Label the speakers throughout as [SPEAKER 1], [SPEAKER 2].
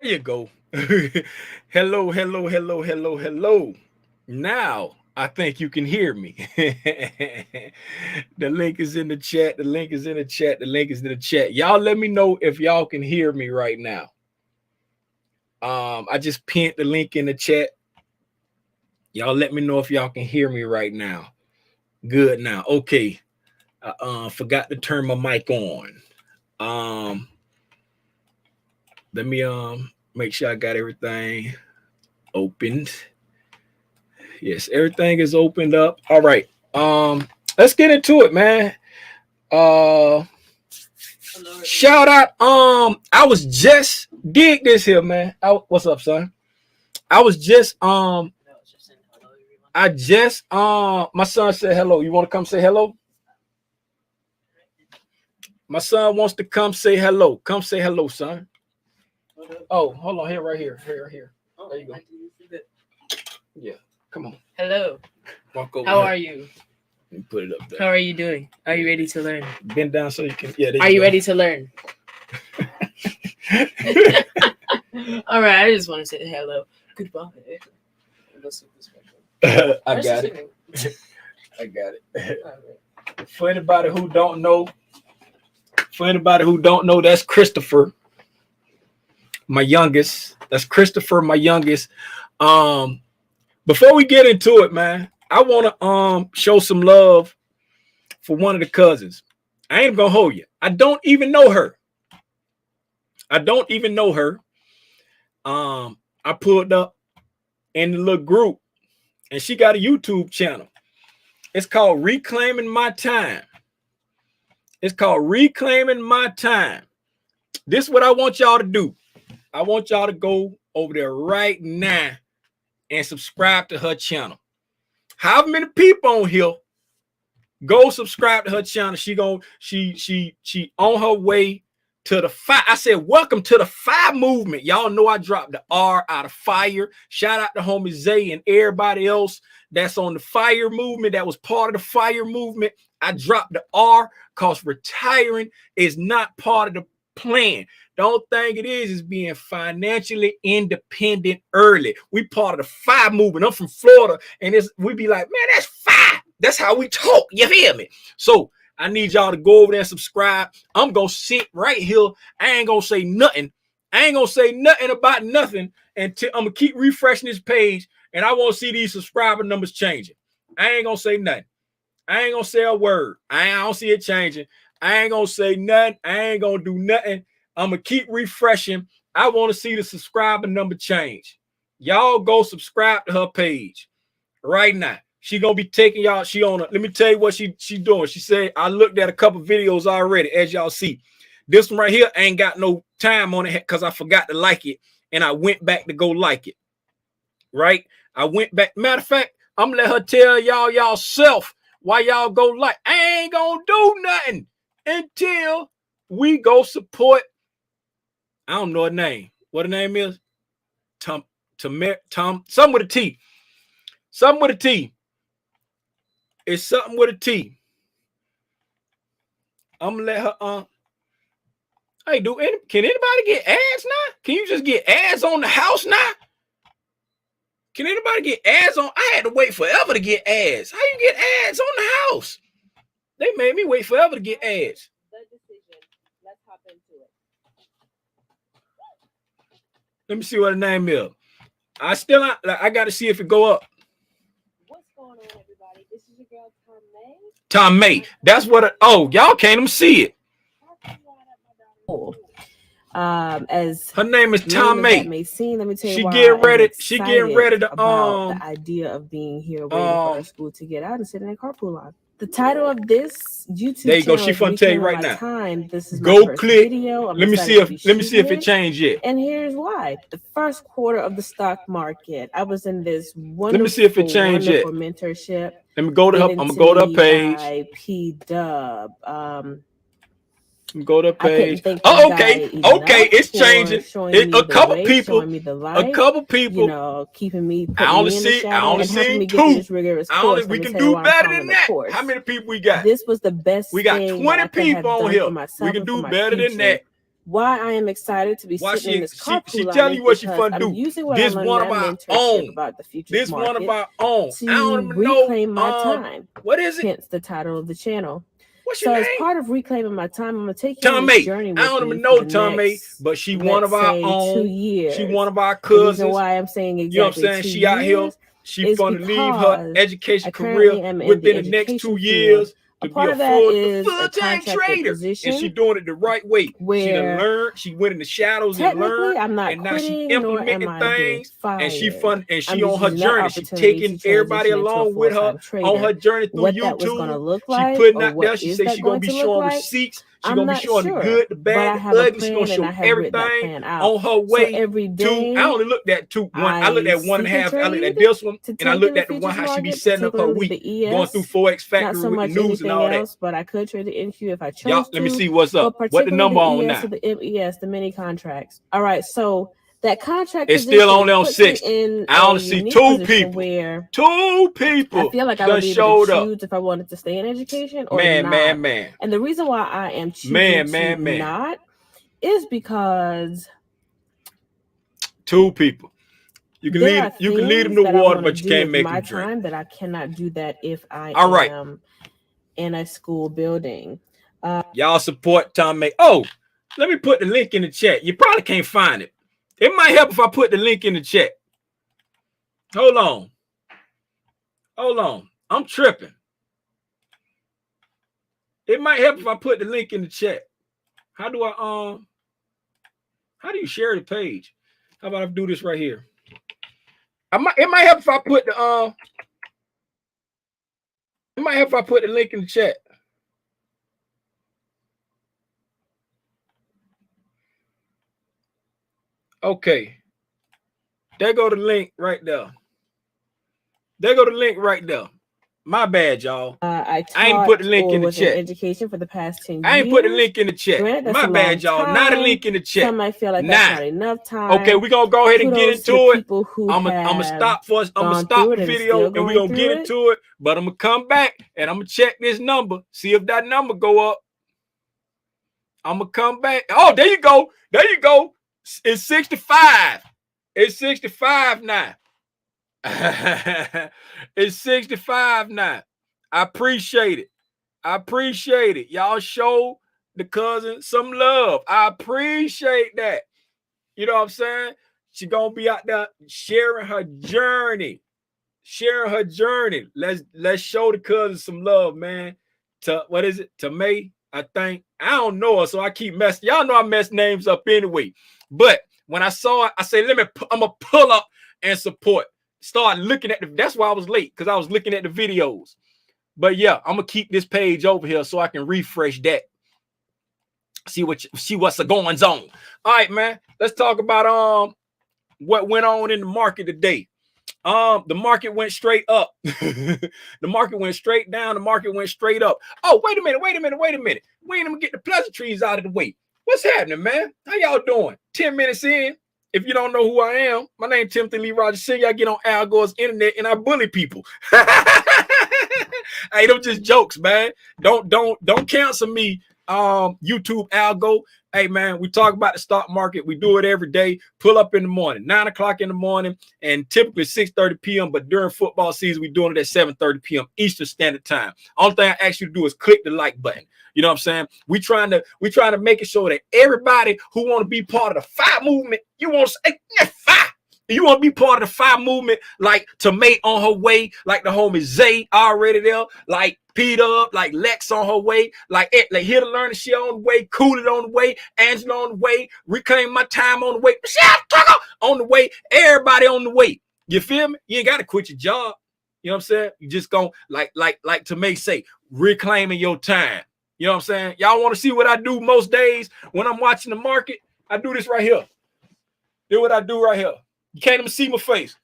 [SPEAKER 1] There you go. Hello, hello, hello, hello, hello. Now I think you can hear me. The link is in the chat. The link is in the chat. The link is in the chat. Y'all let me know if y'all can hear me right now. I just pinned the link in the chat. Y'all let me know if y'all can hear me right now. Good now. Okay. I forgot to turn my mic on. Let me make sure I got everything opened. Yes, everything is opened up. All right. Let's get into it, man. Uh Shout out. I was just dig this here, man. What's up, son? I was just I just my son said hello. You want to come say hello? My son wants to come say hello. Come say hello, son. Oh, hold on. Here, right here. Here, right here. There you go. Yeah. Come on.
[SPEAKER 2] Hello.
[SPEAKER 1] Walk over.
[SPEAKER 2] How are you?
[SPEAKER 1] And put it up there.
[SPEAKER 2] How are you doing? Are you ready to learn?
[SPEAKER 1] Bend down so you can. Yeah.
[SPEAKER 2] Are you ready to learn? All right. I just want to say hello. Goodbye.
[SPEAKER 1] I got it. I got it. For anybody who don't know, that's Christopher, my youngest. That's Christopher, my youngest. Before we get into it, man, I want to show some love for one of the cousins. I ain't gonna hold you. I don't even know her. I pulled up in the little group, and she got a YouTube channel. It's called Reclaiming My Time. This is what I want y'all to do. I want y'all to go over there right now and subscribe to her channel. However many people on here, go subscribe to her channel. She on her way to the fire. I said, welcome to the fire movement. Y'all know I dropped the R out of fire. Shout out to homie Zay and everybody else that's on the fire movement, that was part of the fire movement. I dropped the R because retiring is not part of the plan. The only thing it is being financially independent early. We part of the fire movement. I'm from Florida, and we be like, man, that's fire. That's how we talk. You feel me? So I need y'all to go over there and subscribe. I'm going to sit right here. I ain't going to say nothing. About nothing until I'm going to keep refreshing this page, and I want to see these subscriber numbers changing. I ain't going to say nothing. I ain't going to say a word. I don't see it changing. I ain't going to say nothing. I ain't going to do nothing. I'm going to keep refreshing. I want to see the subscriber number change. Y'all go subscribe to her page right now. She gonna be taking y'all. Let me tell you what she doing. She said, I looked at a couple videos already, as y'all see. This one right here ain't got no time on it because I forgot to like it, and I went back to go like it. Right? I went back. Matter of fact, I'm gonna let her tell y'all self why y'all go like. I ain't gonna do nothing until we go support. I don't know her name. What her name is? Tom, something with a T. Something with a T. It's something with a T. I'm gonna let her hey, can anybody get ads now? Can you just get ads on the house now? Can anybody get ads on? I had to wait forever to get ads. How you get ads on the house? They made me wait forever to get ads.
[SPEAKER 2] The decision. Let's hop into it.
[SPEAKER 1] Let me see what the name is. I got to see if it go up.
[SPEAKER 2] What's going on, everybody? This is your girl,
[SPEAKER 1] Tom May. That's what. Y'all can't even see it.
[SPEAKER 2] As
[SPEAKER 1] her name is Tom May.
[SPEAKER 2] May seem, let me tell you,
[SPEAKER 1] she getting ready to
[SPEAKER 2] about the idea of being here waiting for her school to get out and sitting in a carpool line. The title of this YouTube
[SPEAKER 1] there you go. She finna tell you right now.
[SPEAKER 2] This is
[SPEAKER 1] go
[SPEAKER 2] my first
[SPEAKER 1] click.
[SPEAKER 2] Video.
[SPEAKER 1] Let me see if it changed yet.
[SPEAKER 2] And here's why: the first quarter of the stock market, I was in this wonderful,
[SPEAKER 1] let me see if it changed yet.
[SPEAKER 2] Mentorship.
[SPEAKER 1] Let me go to her. I'm gonna go to her page.
[SPEAKER 2] PDub.
[SPEAKER 1] Go to page. Oh, okay. It's changing. A couple people,
[SPEAKER 2] you know, keeping me.
[SPEAKER 1] I only see 2. We can do better than that. How many people we got?
[SPEAKER 2] This was the best.
[SPEAKER 1] We got 20 people on here. We can do better than that.
[SPEAKER 2] why I am excited to be sitting in this carpool
[SPEAKER 1] she
[SPEAKER 2] line
[SPEAKER 1] telling you what she
[SPEAKER 2] because
[SPEAKER 1] fun do.
[SPEAKER 2] I'm using what
[SPEAKER 1] This
[SPEAKER 2] I learned
[SPEAKER 1] one
[SPEAKER 2] in
[SPEAKER 1] of
[SPEAKER 2] my
[SPEAKER 1] our
[SPEAKER 2] internship
[SPEAKER 1] own.
[SPEAKER 2] about the futures
[SPEAKER 1] This
[SPEAKER 2] market
[SPEAKER 1] one of our own.
[SPEAKER 2] to
[SPEAKER 1] I don't even
[SPEAKER 2] reclaim
[SPEAKER 1] know.
[SPEAKER 2] my time.
[SPEAKER 1] What is it?
[SPEAKER 2] Hence the title of the channel.
[SPEAKER 1] What's
[SPEAKER 2] So
[SPEAKER 1] your
[SPEAKER 2] as
[SPEAKER 1] name?
[SPEAKER 2] part of reclaiming my time, I'm gonna take you on
[SPEAKER 1] Tom
[SPEAKER 2] this
[SPEAKER 1] May.
[SPEAKER 2] journey
[SPEAKER 1] I
[SPEAKER 2] with
[SPEAKER 1] don't
[SPEAKER 2] me
[SPEAKER 1] even know
[SPEAKER 2] for the
[SPEAKER 1] Tom May,
[SPEAKER 2] next,
[SPEAKER 1] but she one of
[SPEAKER 2] let's
[SPEAKER 1] our
[SPEAKER 2] say,
[SPEAKER 1] own.
[SPEAKER 2] 2 years.
[SPEAKER 1] She one of our
[SPEAKER 2] The reason
[SPEAKER 1] cousins.
[SPEAKER 2] why I'm saying
[SPEAKER 1] You know what I'm
[SPEAKER 2] exactly
[SPEAKER 1] saying?
[SPEAKER 2] 2
[SPEAKER 1] She out here.
[SPEAKER 2] years
[SPEAKER 1] She
[SPEAKER 2] is
[SPEAKER 1] fun to leave her
[SPEAKER 2] because
[SPEAKER 1] education
[SPEAKER 2] I
[SPEAKER 1] career
[SPEAKER 2] currently am in
[SPEAKER 1] within
[SPEAKER 2] the
[SPEAKER 1] the next 2
[SPEAKER 2] education
[SPEAKER 1] years
[SPEAKER 2] field.
[SPEAKER 1] to
[SPEAKER 2] A
[SPEAKER 1] be
[SPEAKER 2] part
[SPEAKER 1] a
[SPEAKER 2] of that is a
[SPEAKER 1] full-time
[SPEAKER 2] contracted
[SPEAKER 1] trader,
[SPEAKER 2] position,
[SPEAKER 1] and she doing it the right way. She done
[SPEAKER 2] where
[SPEAKER 1] learned. She went in the shadows and
[SPEAKER 2] technically
[SPEAKER 1] learned,
[SPEAKER 2] I'm not
[SPEAKER 1] and now she
[SPEAKER 2] quitting nor am
[SPEAKER 1] implementing
[SPEAKER 2] I being
[SPEAKER 1] things.
[SPEAKER 2] fired.
[SPEAKER 1] And she fun, and she
[SPEAKER 2] I'm just
[SPEAKER 1] on her
[SPEAKER 2] using that
[SPEAKER 1] journey. She
[SPEAKER 2] opportunity
[SPEAKER 1] taking
[SPEAKER 2] to
[SPEAKER 1] everybody
[SPEAKER 2] transition into a
[SPEAKER 1] along with her
[SPEAKER 2] full-time
[SPEAKER 1] on
[SPEAKER 2] trader.
[SPEAKER 1] her journey through
[SPEAKER 2] What that was going to
[SPEAKER 1] YouTube.
[SPEAKER 2] look
[SPEAKER 1] She
[SPEAKER 2] like,
[SPEAKER 1] putting
[SPEAKER 2] or
[SPEAKER 1] out
[SPEAKER 2] what
[SPEAKER 1] there. She
[SPEAKER 2] is
[SPEAKER 1] said
[SPEAKER 2] that
[SPEAKER 1] she gonna
[SPEAKER 2] going
[SPEAKER 1] be
[SPEAKER 2] to look
[SPEAKER 1] showing
[SPEAKER 2] like,
[SPEAKER 1] receipts. She
[SPEAKER 2] I'm
[SPEAKER 1] gonna be
[SPEAKER 2] not
[SPEAKER 1] showing the
[SPEAKER 2] sure.
[SPEAKER 1] good, the
[SPEAKER 2] But I
[SPEAKER 1] bad,
[SPEAKER 2] have
[SPEAKER 1] the
[SPEAKER 2] a
[SPEAKER 1] ugly. She gonna
[SPEAKER 2] plan, and I
[SPEAKER 1] show
[SPEAKER 2] have written that
[SPEAKER 1] everything
[SPEAKER 2] plan out.
[SPEAKER 1] on her
[SPEAKER 2] So
[SPEAKER 1] way
[SPEAKER 2] every
[SPEAKER 1] to.
[SPEAKER 2] day
[SPEAKER 1] I only looked at one. I looked at one and a
[SPEAKER 2] seek
[SPEAKER 1] half.
[SPEAKER 2] and
[SPEAKER 1] I looked at
[SPEAKER 2] trade
[SPEAKER 1] this one,
[SPEAKER 2] to
[SPEAKER 1] and I
[SPEAKER 2] take
[SPEAKER 1] looked
[SPEAKER 2] in the
[SPEAKER 1] at the one
[SPEAKER 2] futures
[SPEAKER 1] how she be
[SPEAKER 2] market,
[SPEAKER 1] setting up her
[SPEAKER 2] particularly
[SPEAKER 1] week,
[SPEAKER 2] the
[SPEAKER 1] going through
[SPEAKER 2] ES.
[SPEAKER 1] Forex
[SPEAKER 2] Not
[SPEAKER 1] Factory
[SPEAKER 2] so
[SPEAKER 1] with the
[SPEAKER 2] much
[SPEAKER 1] news and
[SPEAKER 2] anything
[SPEAKER 1] all that.
[SPEAKER 2] else, but I could trade the NQ if I chose
[SPEAKER 1] Y'all,
[SPEAKER 2] to.
[SPEAKER 1] let me see what's up.
[SPEAKER 2] But
[SPEAKER 1] What the number on
[SPEAKER 2] particularly the
[SPEAKER 1] now?
[SPEAKER 2] ES or the MES, the mini contracts. All right, so that contract
[SPEAKER 1] It's
[SPEAKER 2] position
[SPEAKER 1] still only on
[SPEAKER 2] puts me
[SPEAKER 1] 60.
[SPEAKER 2] in
[SPEAKER 1] I
[SPEAKER 2] a
[SPEAKER 1] only see
[SPEAKER 2] unique
[SPEAKER 1] 2
[SPEAKER 2] position
[SPEAKER 1] people.
[SPEAKER 2] where
[SPEAKER 1] 2
[SPEAKER 2] I
[SPEAKER 1] people
[SPEAKER 2] feel like I
[SPEAKER 1] done
[SPEAKER 2] would be able to
[SPEAKER 1] showed up.
[SPEAKER 2] choose if I wanted to stay in education or
[SPEAKER 1] Man,
[SPEAKER 2] not.
[SPEAKER 1] man.
[SPEAKER 2] And the reason why I am choosing
[SPEAKER 1] Man.
[SPEAKER 2] not is because
[SPEAKER 1] 2 people. You can
[SPEAKER 2] there
[SPEAKER 1] lead them
[SPEAKER 2] are
[SPEAKER 1] to
[SPEAKER 2] things that I
[SPEAKER 1] water,
[SPEAKER 2] want to
[SPEAKER 1] but you
[SPEAKER 2] do
[SPEAKER 1] can't
[SPEAKER 2] with
[SPEAKER 1] make
[SPEAKER 2] my
[SPEAKER 1] them drink.
[SPEAKER 2] time that I cannot do that if I
[SPEAKER 1] All right.
[SPEAKER 2] am in a school building.
[SPEAKER 1] Y'all support Tom May. Oh, let me put the link in the chat. You probably can't find it. It might help if I put the link in the chat. Hold on. I'm tripping. It might help if I put the link in the chat. How do you share the page? How about I do this right here? It might help if I put the it might help if I put the link in the chat. Okay. There go the link right there. My bad, y'all.
[SPEAKER 2] I
[SPEAKER 1] ain't put the link in the chat.
[SPEAKER 2] Education for the past 10 years.
[SPEAKER 1] I ain't put the link in the chat. My bad, y'all. Not a link in the chat.
[SPEAKER 2] Some might feel like that's not enough time.
[SPEAKER 1] Okay, we're gonna go ahead and get into it. I'm gonna stop the video and we're gonna get into it. But I'm gonna come back and I'm gonna check this number, see if that number go up. I'm gonna come back. Oh, there you go. It's 65. It's 65 now. It's 65 now. I appreciate it. Y'all show the cousin some love. I appreciate that. You know what I'm saying? She gonna be out there sharing her journey. Let's show the cousin some love, man. What is it? To May, I think. I don't know her, so I keep messing. Y'all know I mess names up anyway. But when I saw it, I said, I'm gonna pull up and support. Start looking at that's why I was late, because I was looking at the videos. But yeah, I'm gonna keep this page over here so I can refresh that. See what's the goings on. All right, man. Let's talk about what went on in the market today. The market went straight up. The market went straight down. The market went straight up. Oh, wait a minute. We ain't even get the pleasantries out of the way. What's happening, man? How y'all doing? 10 minutes in. If you don't know who I am, my name is Timothy Lee Rogers Sr. I get on Al Gore's internet and I bully people. Hey, them just jokes, man. Don't cancel me, YouTube algo. Hey, man, we talk about the stock market. We do it every day. Pull up in the morning, 9 o'clock in the morning, and typically 6:30 p.m. But during football season, we're doing it at 7:30 p.m. Eastern Standard Time. Only thing I ask you to do is click the like button. You know what I'm saying? We trying to make it sure that everybody who want to be part of the FIRE movement, you want to say FIRE. You want to be part of the FIRE movement, like Tomei on her way, like the homie Zay already there, like PDub, like Lex on her way, like Here to Learn the shit on the way, Cool It on the way, Angela on the way, Reclaim My Time on the way, Michelle Tucker on the way, everybody on the way. You feel me? You ain't got to quit your job. You know what I'm saying? You just gonna like Tomei say, reclaiming your time. You know what I'm saying? Y'all want to see what I do most days when I'm watching the market? I do this right here. Do what I do right here. You can't even see my face.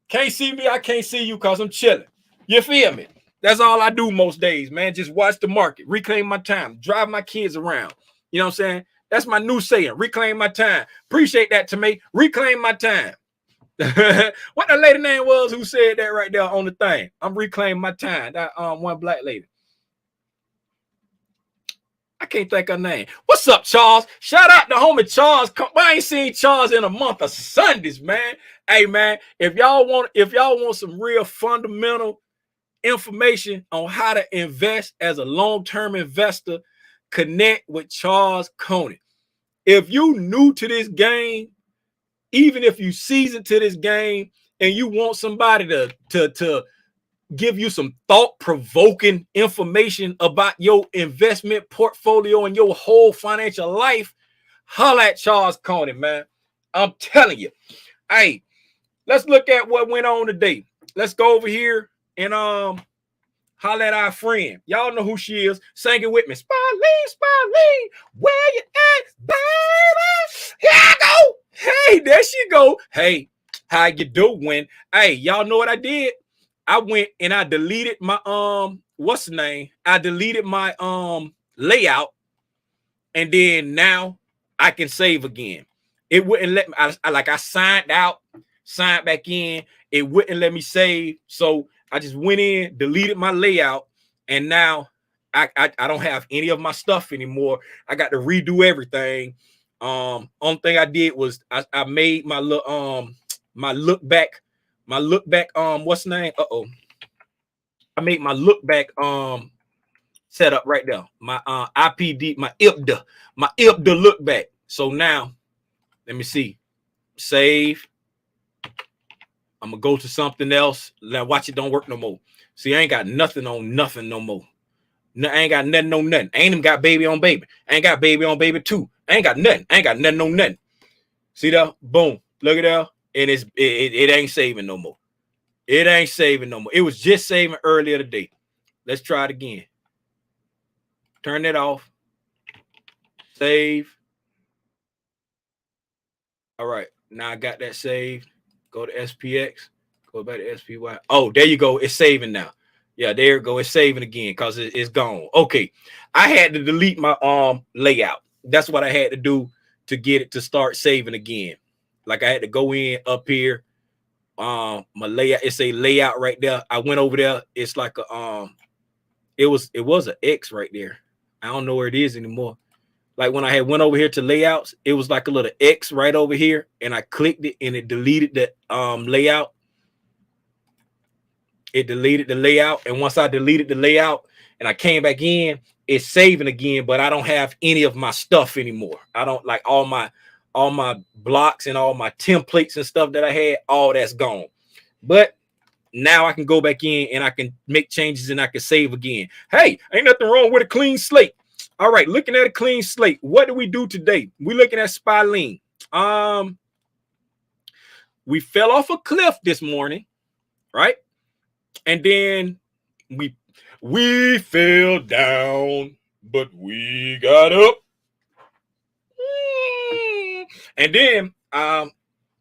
[SPEAKER 1] Can't see me, I can't see you because I'm chilling. You feel me? That's all I do most days, man. Just watch the market, reclaim my time, drive my kids around. You know what I'm saying? That's my new saying, reclaim my time. Appreciate that to me. Reclaim my time. What the lady name was who said that right there on the thing? I'm reclaiming my time. That one black lady. I can't think her name. What's up, Charles? Shout out to homie Charles. I ain't seen Charles in a month of Sundays, man. Hey, man, if y'all want some real fundamental information on how to invest as a long-term investor, connect with Charles Coney. If you new to this game, even if you seasoned to this game, and you want somebody to give you some thought-provoking information about your investment portfolio and your whole financial life, holla at Charles Coney, man. I'm telling you. Hey, let's look at what went on today. Let's go over here and holla at our friend. Y'all know who she is. Sing it with me. Spirleen, where you at, baby? Here I go. Hey, there she go. Hey, how you doing? Hey, y'all know what I did? I went and I deleted my what's the name? I deleted my layout, and then now I can save again. It wouldn't let me. I signed out, signed back in. It wouldn't let me save, so I just went in, deleted my layout, and now I don't have any of my stuff anymore. I got to redo everything. Only thing I did was I made my look back, what's the name? I made my look back set up right there. My IPD, my IPDub look back. So now let me see. Save. I'm gonna go to something else. Now watch it don't work no more. See, I ain't got nothing on nothing no more. No, I ain't got nothing on nothing. I ain't even got baby on baby. I ain't got baby on baby too. I ain't got nothing. I ain't got nothing on nothing. See that? Boom. Look at that. And it ain't saving no more. It ain't saving no more. It was just saving earlier today. Let's try it again. Turn it off. Save. All right. Now I got that saved. Go to SPX. Go back to SPY. Oh, there you go. It's saving now. Yeah, there you go. It's saving again because it's gone. Okay. I had to delete my layout. That's what I had to do to get it to start saving again. Like I had to go in up here. My layout, it's a layout right there. I went over there. It's like a it was an X right there. I don't know where it is anymore. Like when I had went over here to layouts, it was like a little X right over here, and I clicked it and it deleted the layout. It deleted the layout, and once I deleted the layout and I came back in, it's saving again, but I don't have any of my stuff anymore. I don't like all my blocks and all my templates and stuff that I had, all that's gone. But now I can go back in and I can make changes and I can save again. Hey, ain't nothing wrong with a clean slate. All right, looking at a clean slate. What do we do today? We're looking at Spirleen. We fell off a cliff this morning, right? And then we fell down, but we got up. And then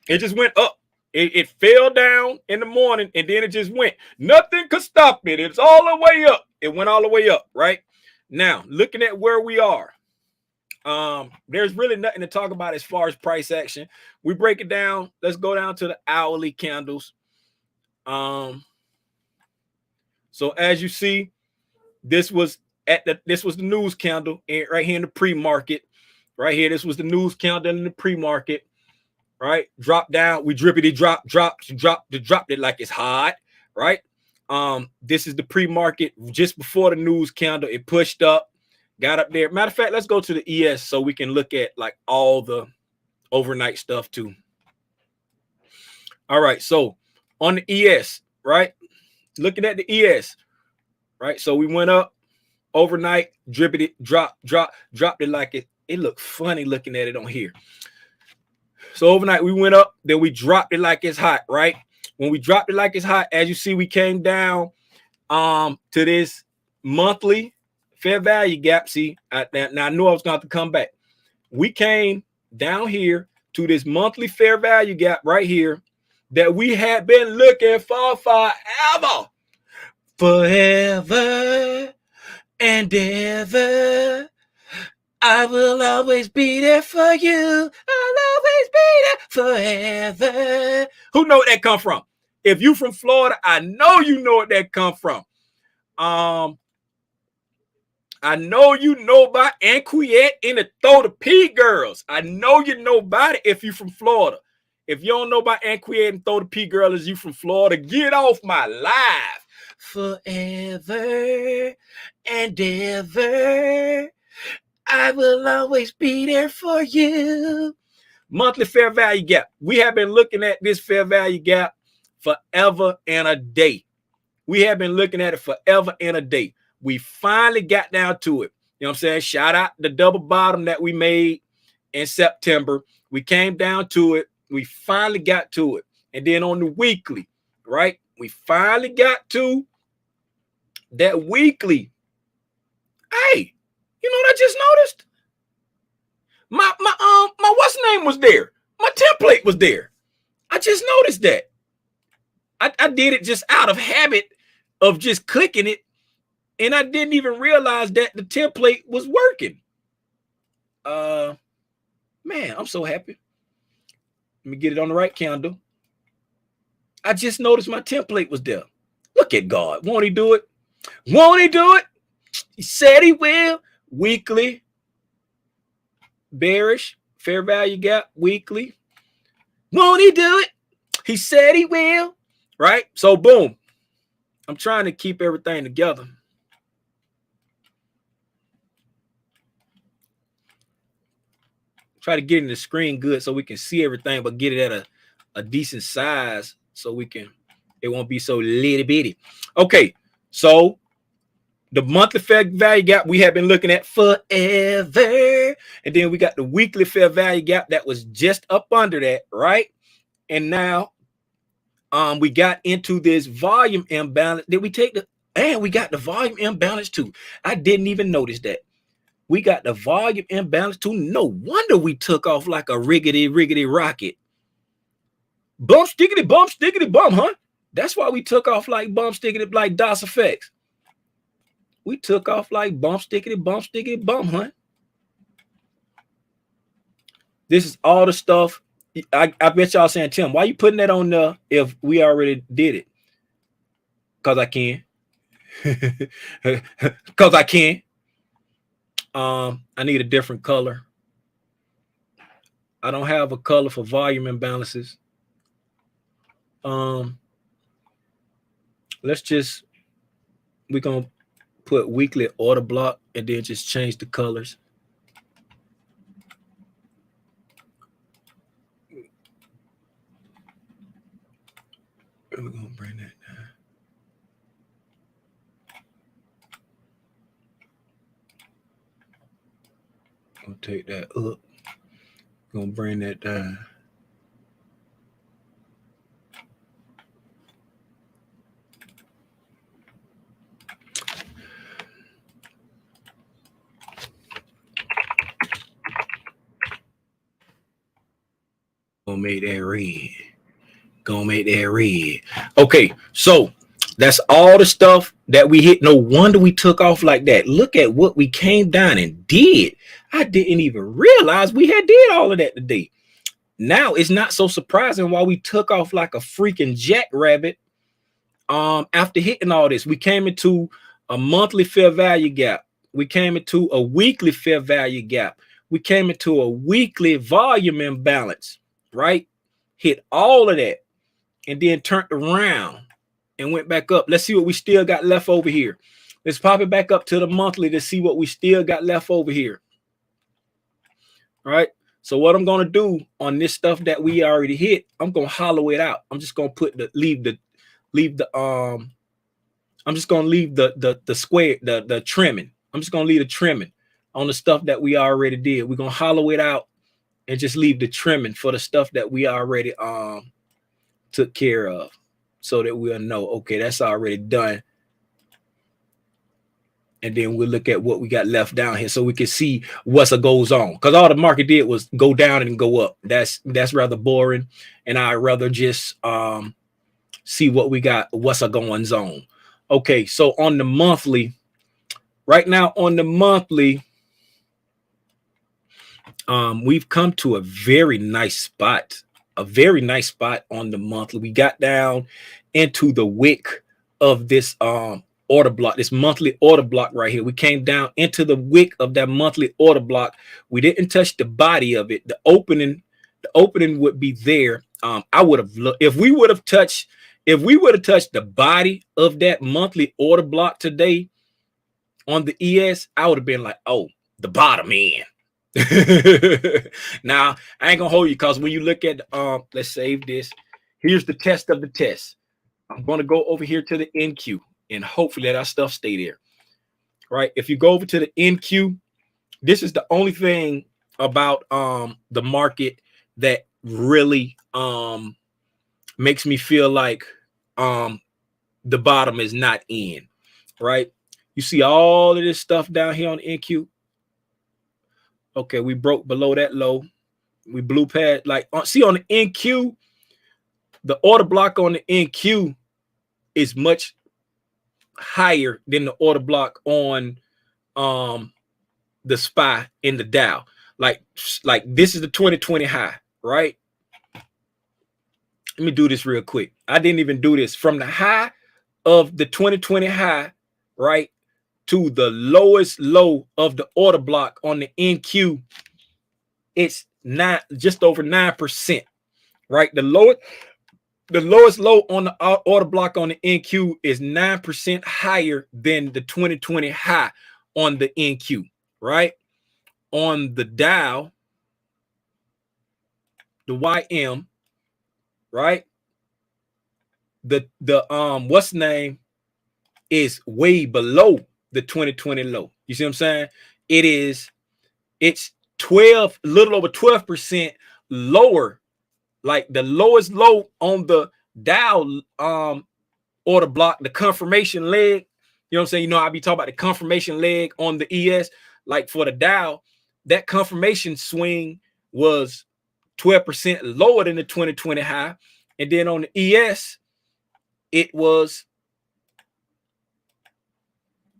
[SPEAKER 1] it just went up. It fell down in the morning, and then it just went. Nothing could stop it. It's all the way up. It went all the way up, right? Now, looking at where we are, there's really nothing to talk about as far as price action. We break it down. Let's go down to the hourly candles. So as you see, this was the news candle right here in the pre-market. Right here, this was the news candle in the pre-market. Right, drop down. We dropped it like it's hot. Right. This is the pre-market just before the news candle. It pushed up, got up there. Matter of fact, let's go to the ES so we can look at like all the overnight stuff too. All right, so on the ES, right? Looking at the ES, right? So we went up overnight, dropped it like it looked funny looking at it on here. So overnight we went up, then we dropped it like it's hot, right? When we dropped it like it's hot, as you see, we came down to this monthly fair value gap. See, now I knew I was going to come back. We came down here to this monthly fair value gap right here that we had been looking for forever. Forever and ever. I will always be there for you. I'll always be there forever. Who know where that come from? If you from Florida, I know you know where that come from. I know you know about Anquiette and the Throw the P girls. I know you know about it if you're from Florida. If you don't know about Anquiette and Throw the P girls, you from Florida, get off my live. Forever and ever, I will always be there for you. Monthly fair value gap. We have been looking at this fair value gap forever and a day. We have been looking at it forever and a day. We finally got down to it. You know what I'm saying? Shout out the double bottom that we made in September. We came down to it. We finally got to it. And then on the weekly, right? We finally got to that weekly. Hey, you know what I just noticed? My what's name was there. My template was there. I just noticed that. I did it just out of habit of just clicking it, and I didn't even realize that the template was working. Man, I'm so happy. Let me get it on the right candle. I just noticed my template was there. Look at God. Won't he do it? Won't he do it? He said he will. Weekly. Bearish. Fair value gap. Weekly. Won't he do it? He said he will. Right? So, boom. I'm trying to keep everything together. Try to get in the screen good so we can see everything, but get it at a decent size so it won't be so little bitty. Okay, so the monthly fair value gap we have been looking at forever. And then we got the weekly fair value gap that was just up under that, right? And now we got into this volume imbalance. Did we take we got the volume imbalance too. I didn't even notice that. We got the volume imbalance too. No wonder we took off like a riggedy rocket. Bump, stickety, bump, huh? That's why we took off like bump, stickety, like DOS effects. We took off like bump, stickety, bump, huh? This is all the stuff. I bet y'all saying, Tim, why you putting that on there if we already did it? Because I can. Because I can. I need a different color. I don't have a color for volume imbalances. We're going to put weekly order block and then just change the colors. We're going to bring that down. Gonna take that up. Gonna bring that down. Gonna make that red. Gonna make that red. Okay, so that's all the stuff that we hit. No wonder we took off like that. Look at what we came down and did. I didn't even realize we had did all of that today. Now it's not so surprising why we took off like a freaking jackrabbit. After hitting all this, we came into a monthly fair value gap. We came into a weekly fair value gap. We came into a weekly volume imbalance, right? Hit all of that and then turned around and went back up. Let's see what we still got left over here. Let's pop it back up to the monthly to see what we still got left over here. All right. So what I'm going to do on this stuff that we already hit, I'm going to hollow it out. I'm just going to leave the square, the trimming. I'm just going to leave the trimming on the stuff that we already did. We're going to hollow it out and just leave the trimming for the stuff that we already took care of, so that we'll know, okay, that's already done. And then we'll look at what we got left down here so we can see what's goes on. Because all the market did was go down and go up. That's rather boring. And I'd rather just see what we got, what's going on. Okay, so on the monthly, right now on the monthly, we've come to a very nice spot. A very nice spot on the monthly. We got down into the wick of this order block, this monthly order block right here. We came down into the wick of that monthly order block. We didn't touch the body of it. The opening would be there. I would have looked if we would have touched the body of that monthly order block today on the ES, I would have been like, oh, the bottom end. Now I ain't gonna hold you, because when you look at let's save this. Here's the test of the test. I'm gonna go over here to the NQ and hopefully that our stuff stay there. Right? If you go over to the NQ, this is the only thing about the market that really makes me feel like the bottom is not in. Right? You see all of this stuff down here on the NQ. Okay, we broke below that low. We blew past, like, see on the NQ, the order block on the NQ is much higher than the order block on the SPY in the Dow. Like this is the 2020 high, right? Let me do this real quick. I didn't even do this from the high of the 2020 high, right, to the lowest low of the order block on the NQ. It's just over 9%, right? The lowest low on the order block on the NQ is 9% higher than the 2020 high on the NQ, right? On the Dow, the YM, right? The what's the name is way below the 2020 low. You see what I'm saying? It's 12, a little over 12% lower. Like the lowest low on the Dow order block, the confirmation leg. You know what I'm saying? You know, I be talking about the confirmation leg on the ES. Like for the Dow, that confirmation swing was 12% lower than the 2020 high. And then on the ES, it was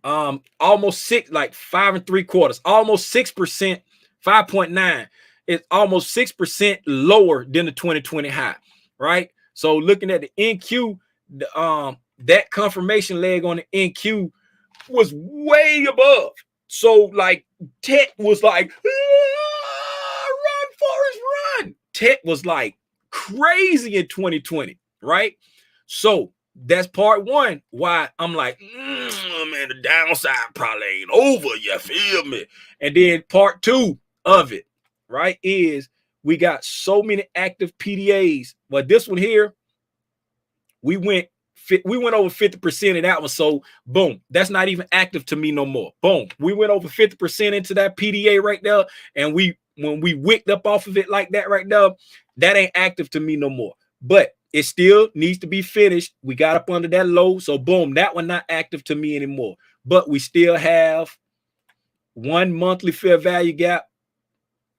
[SPEAKER 1] almost 6, like 5 3/4, almost 6%, 5.9. It's almost 6% lower than the 2020 high, right? So looking at the NQ, that confirmation leg on the NQ was way above. So like Tech was like, run, Forrest, run. Tech was like crazy in 2020, right? So that's part one why I'm like, man, the downside probably ain't over, you feel me? And then part two of it, right, is we got so many active PDAs. But this one here, we went over 50% of that one. So boom, that's not even active to me no more. Boom, we went over 50% into that PDA right there. And when we wicked up off of it like that right there, that ain't active to me no more. But it still needs to be finished. We got up under that low. So boom, that one not active to me anymore. But we still have one monthly fair value gap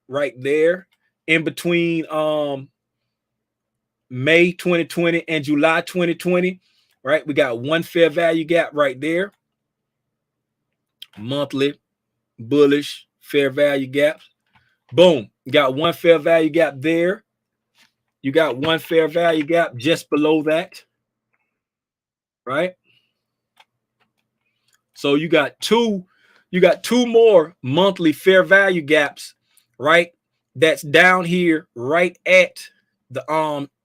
[SPEAKER 1] right there in between May 2020 and July 2020, right? We got one fair value gap right there. Monthly bullish fair value gaps. Boom, got one fair value gap there. You got one fair value gap just below that, right? So you got two more monthly fair value gaps, right? That's down here right at the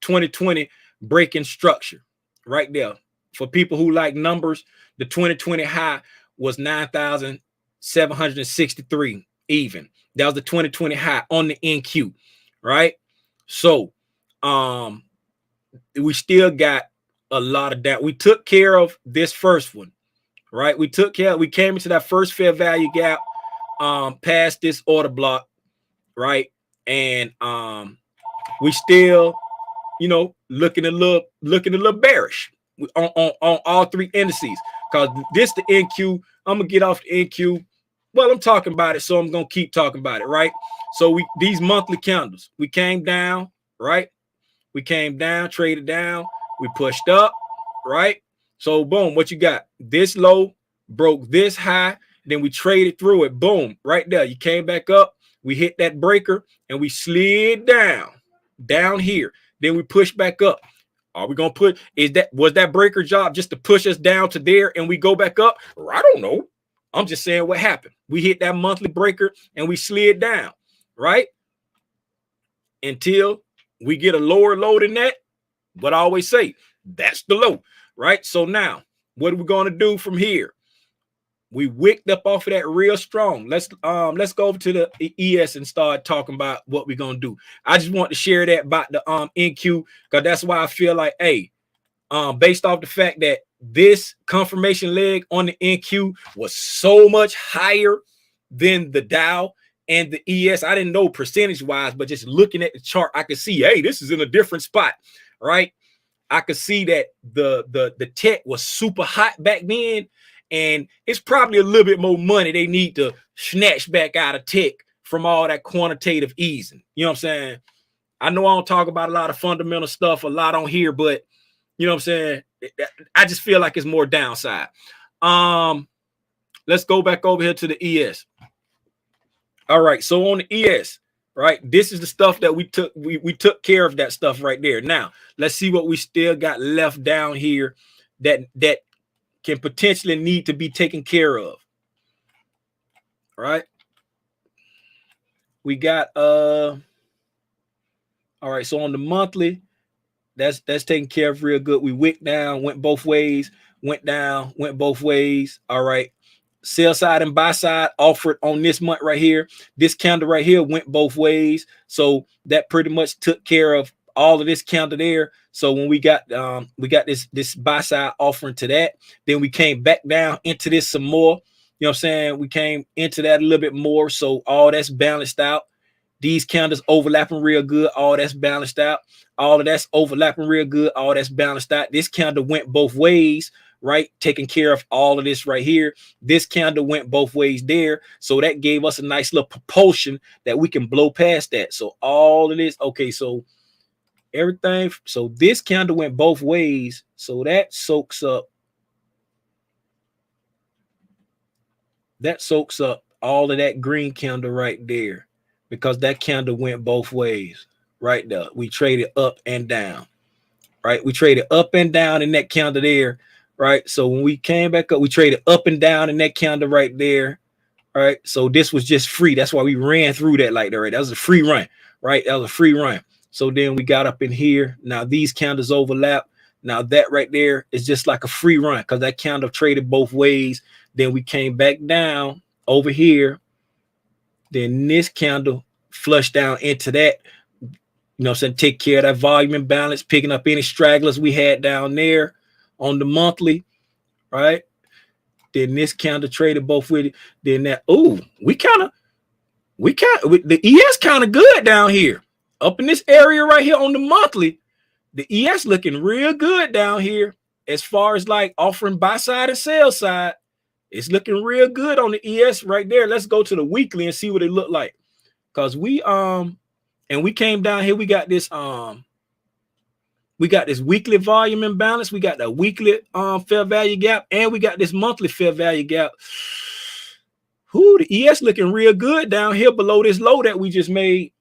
[SPEAKER 1] 2020 breaking structure right there. For people who like numbers, the 2020 high was 9,763 even. That was the 2020 high on the NQ, right? So we still got a lot of that. We took care of this first one, right? We came into that first fair value gap past this order block, right? And we still, you know, looking a little bearish on all three indices, because this the NQ. I'm gonna get off the NQ. Well, I'm talking about it, so I'm gonna keep talking about it, right? So these monthly candles, we came down, right? We came down, traded down, we pushed up, right? So boom, what you got? This low broke this high, then we traded through it. Boom, right there. You came back up, we hit that breaker, and we slid down here. Then we pushed back up. Are we gonna put, was that breaker job just to push us down to there and we go back up? Or I don't know. I'm just saying what happened. We hit that monthly breaker and we slid down, right? Until we get a lower low than that. But I always say that's the low, right? So now what are we gonna do from here? We wicked up off of that real strong. Let's go over to the ES and start talking about what we're gonna do. I just want to share that about the NQ, because that's why I feel like, hey, based off the fact that this confirmation leg on the NQ was so much higher than the Dow and the ES. I didn't know percentage wise, but just looking at the chart, I could see, hey, this is in a different spot, right? I could see that the tech was super hot back then, and it's probably a little bit more money they need to snatch back out of tech from all that quantitative easing. You know what I'm saying? I know I don't talk about a lot of fundamental stuff a lot on here, but you know what I'm saying? I just feel like it's more downside. Let's go back over here to the ES. All right, so on the ES, right, this is the stuff that we took care of, that stuff right there. Now let's see what we still got left down here that can potentially need to be taken care of. All right, we got all right, so on the monthly, that's taken care of real good. We wicked down, went both ways, went down, went both ways. All right, sell side and buy side offered on this month right here. This candle right here went both ways, so that pretty much took care of all of this candle there. So when we got this buy side offering to that, then we came back down into this some more. You know what I'm saying? We came into that a little bit more, so all that's balanced out. These candles overlapping real good, all that's balanced out. All of that's overlapping real good, all that's balanced out. This candle went both ways, right? Taking care of all of this right here. This candle went both ways there. So that gave us a nice little propulsion that we can blow past that. So all of this, okay, so everything, so this candle went both ways. So that soaks up all of that green candle right there, because that candle went both ways right there. We traded up and down, right? We traded up and down in that candle there, right? So when we came back up, we traded up and down in that candle right there, right? So this was just free. That's why we ran through that like that, right? That was a free run, right? That was a free run. So then we got up in here. Now these candles overlap. Now that right there is just like a free run, because that candle traded both ways. Then we came back down over here. Then this candle flushed down into that. You know what I'm saying? Take care of that volume imbalance, picking up any stragglers we had down there on the monthly, right? Then this candle traded both with it. Then that, the ES kind of good down here. Up in this area right here on the monthly, the ES looking real good down here as far as like offering buy side and sell side. It's looking real good on the ES right there. Let's go to the weekly and see what it looked like. Because we came down here, we got this weekly volume imbalance, we got the weekly fair value gap, and we got this monthly fair value gap. The ES looking real good down here below this low that we just made.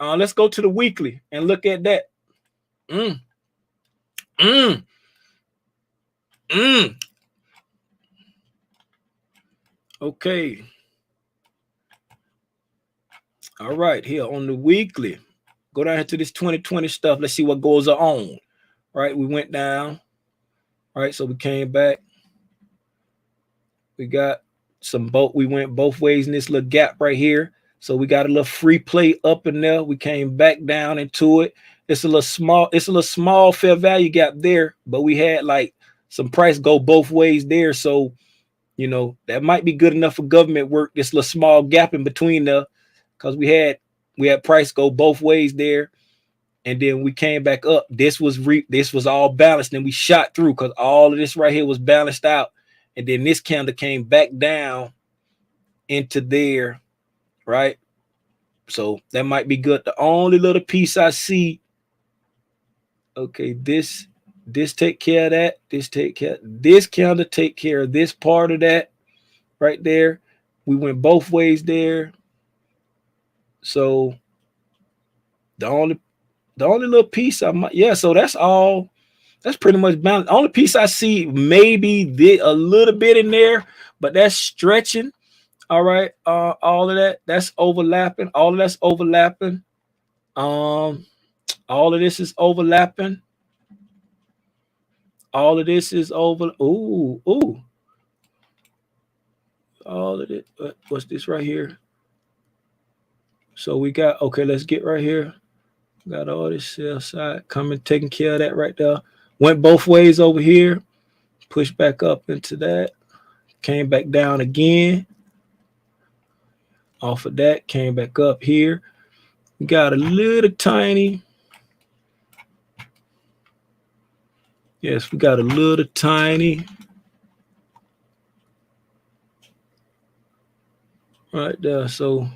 [SPEAKER 1] Let's go to the weekly and look at that. Okay. All right, here on the weekly, go down to this 2020 stuff. Let's see what goes on. Right, we went down. All right, so we came back. We got we went both ways in this little gap right here. So we got a little free play up in there. We came back down into it. It's a little small fair value gap there, but we had like some price go both ways there. So, you know, that might be good enough for government work. This little small gap in between there, because we had price go both ways there. And then we came back up. This was all balanced. And we shot through, because all of this right here was balanced out. And then this candle came back down into there, right? So that might be good. The only little piece I see, okay, this take care of that. This candle take care of this part of that right there. We went both ways there. So the only little piece I might, so that's all That's pretty much balanced. The only piece I see maybe a little bit in there, but that's stretching. All right. All of that's overlapping. All of that's overlapping. Um, all of this is overlapping. All of this is over. Ooh, ooh. All of it. What's this right here? So we got, okay, let's get right here. Got all this sell side coming, taking care of that right there. Went both ways over here. Pushed back up into that. Came back down again. Off of that, came back up here. We got a little tiny. Yes, we got a little tiny. Right there. So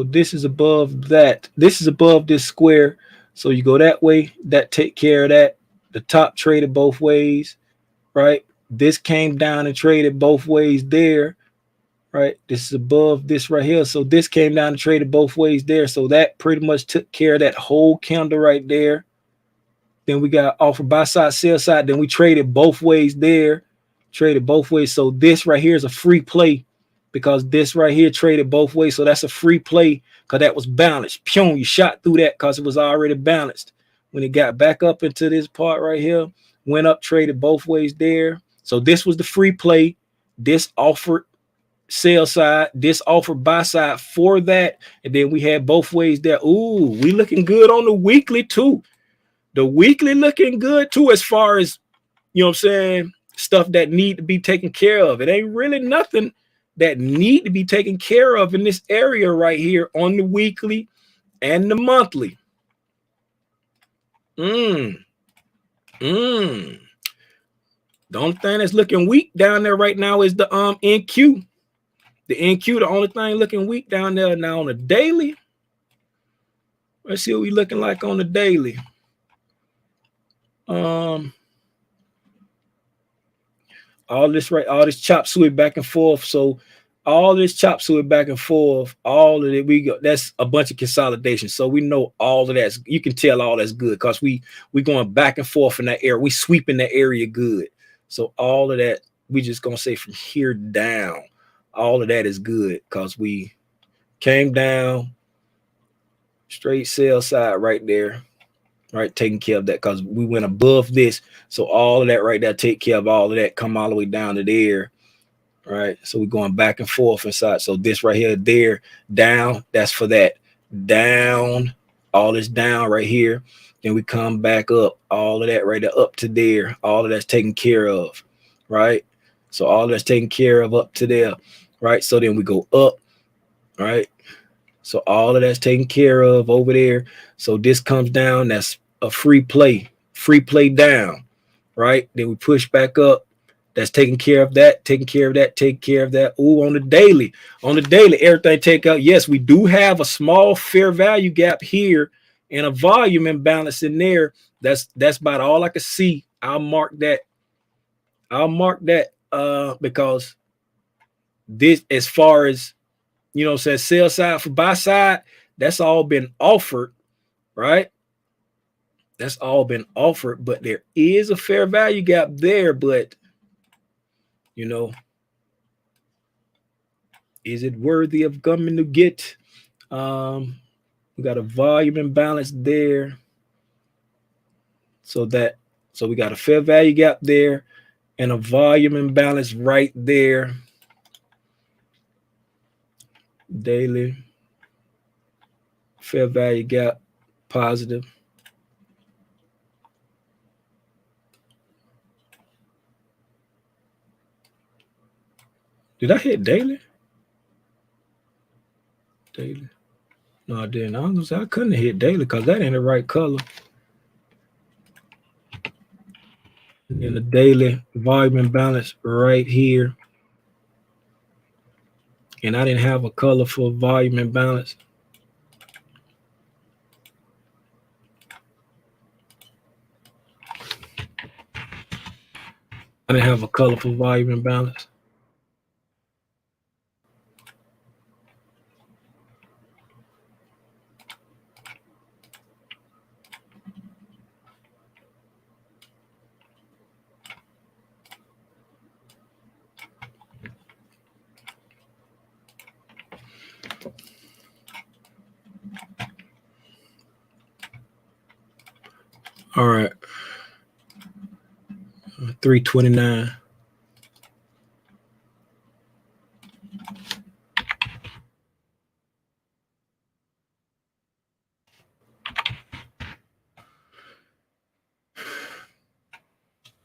[SPEAKER 1] this is above that. This is above this square. So you go that way, that take care of that. The top traded both ways, right? This came down and traded both ways there, right? This is above this right here. So this came down and traded both ways there. So that pretty much took care of that whole candle right there. Then we got offer buy side, sell side. Then we traded both ways there, traded both ways. So this right here is a free play because this right here traded both ways. So that's a free play because that was balanced. Pyong, you shot through that because it was already balanced. When it got back up into this part right here, went up, traded both ways there. So this was the free play. This offered sell side, this offered buy side for that. And then we had both ways there. Ooh, we looking good on the weekly too. The weekly looking good too, as far as, you know what I'm saying, stuff that need to be taken care of. It ain't really nothing that need to be taken care of in this area right here on the weekly and the monthly. The only thing that's looking weak down there right now is the NQ. The NQ, the only thing looking weak down there now on the daily. Let's see what we looking like on the daily. All this chop suey back and forth. So all this chop suey back and forth, all of it, that's a bunch of consolidation. So we know all of that's, you can tell all that's good because we going back and forth in that area. We sweeping that area good. So all of that, we just gonna say from here down, all of that is good because we came down, straight sell side right there, right, taking care of that because we went above this. So all of that right there, take care of all of that, come all the way down to there, right? So we're going back and forth inside. So this right here, there, down, that's for that. Down, all this down right here. Then we come back up, all of that right there, up to there. All of that's taken care of, right? So all that's taken care of up to there, right? So then we go up, right? So all of that's taken care of over there. So this comes down, that's a free play down, right? Then we push back up. That's taking care of that, taking care of that, take care of that. Ooh, on the daily, everything take out. Yes, we do have a small fair value gap here and a volume imbalance in there. That's about all I can see. I'll mark that because this, as far as, you know, says sell side for buy side, that's all been offered, right? That's all been offered, but there is a fair value gap there. But, you know, is it worthy of coming to get? We got a volume imbalance there. So we got a fair value gap there and a volume imbalance right there. Daily fair value gap positive. Did I hit daily? Daily. No, I didn't. I couldn't have hit daily because that ain't the right color. In the daily volume imbalance right here. And I didn't have a color for volume imbalance. I didn't have a color for volume imbalance. All right. 329.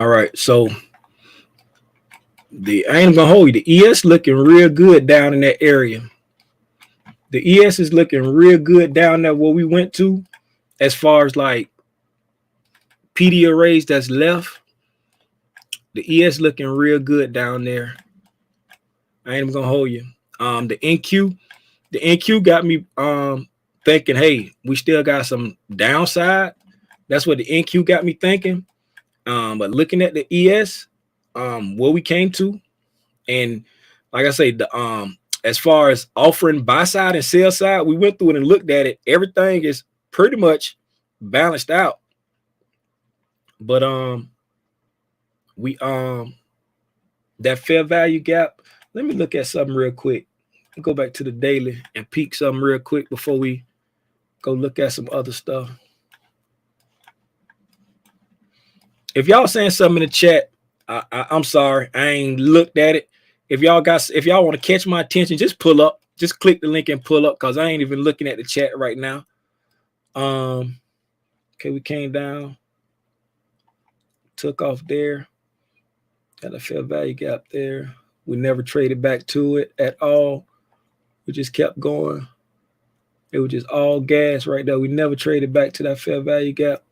[SPEAKER 1] All right, so I ain't gonna hold you. The ES looking real good down in that area. The ES is looking real good down there where we went to, as far as like PD arrays that's left. The ES looking real good down there. I ain't even gonna hold you. The NQ got me thinking, hey, we still got some downside. That's what the NQ got me thinking. But looking at the ES, what we came to, and like I say, the as far as offering buy side and sell side, we went through it and looked at it. Everything is pretty much balanced out. But we that fair value gap. Let me look at something real quick. Go back to the daily and peek something real quick before we go look at some other stuff. If y'all saying something in the chat, I'm sorry, I ain't looked at it. If y'all want to catch my attention, just pull up. Just click the link and pull up, because I ain't even looking at the chat right now. Okay, we came down, took off there, got a fair value gap there. We never traded back to it at all. We just kept going. It was just all gas right there. We never traded back to that fair value gap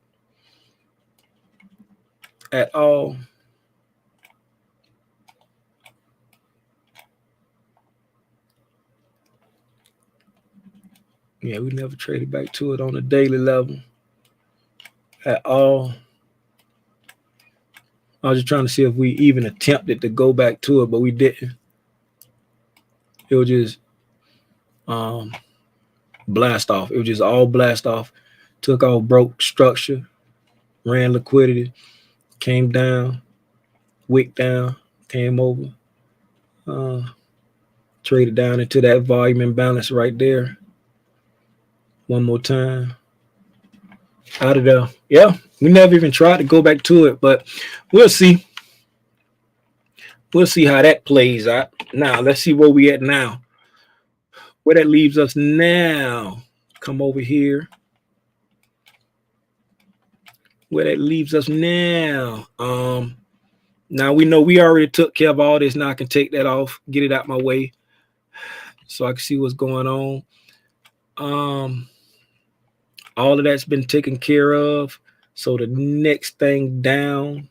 [SPEAKER 1] at all. Yeah, we never traded back to it on a daily level at all. I was just trying to see if we even attempted to go back to it, but we didn't. It was just blast off. It was just all blast off. Took off, broke structure, ran liquidity, came down, wick down, came over, traded down into that volume imbalance right there. One more time. Out of there. Yeah, we never even tried to go back to it, but we'll see. We'll see how that plays out. Now, let's see where we at now. Where that leaves us now. Come over here. Where that leaves us now. Now we know we already took care of all this. Now I can take that off, get it out my way, so I can see what's going on. All of that's been taken care of. So the next thing down,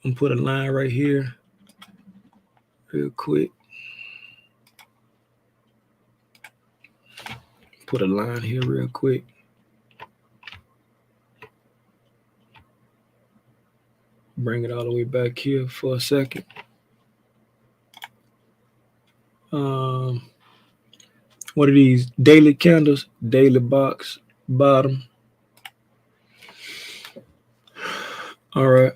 [SPEAKER 1] I'm gonna put a line right here real quick. Put a line here real quick. Bring it all the way back here for a second. What are these? Daily candles, daily box, bottom. All right.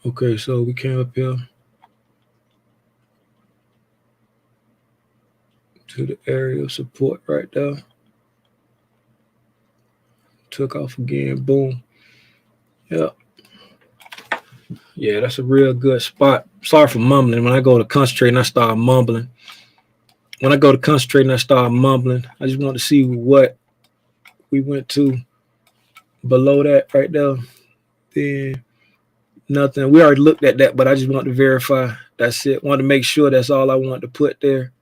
[SPEAKER 1] Okay, so we came up here to the area of support right there. Took off again, boom. Yep. Yeah, that's a real good spot. Sorry for mumbling. When I go to concentrating, I start mumbling. I just want to see what we went to below that right there. Then nothing. We already looked at that, but I just want to verify. That's it. Want to make sure that's all I want to put there.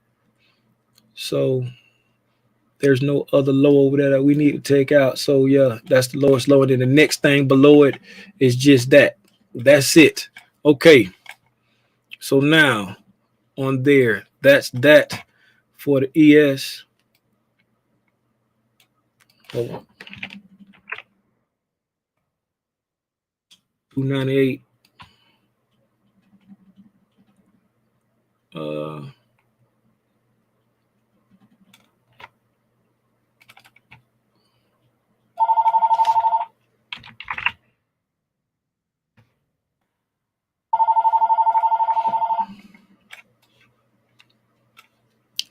[SPEAKER 1] So there's no other low over there that we need to take out. So yeah, that's the lowest low. And then the next thing below it is just that. That's it. Okay. So now on there, that's that for the ES. Hold on. 298.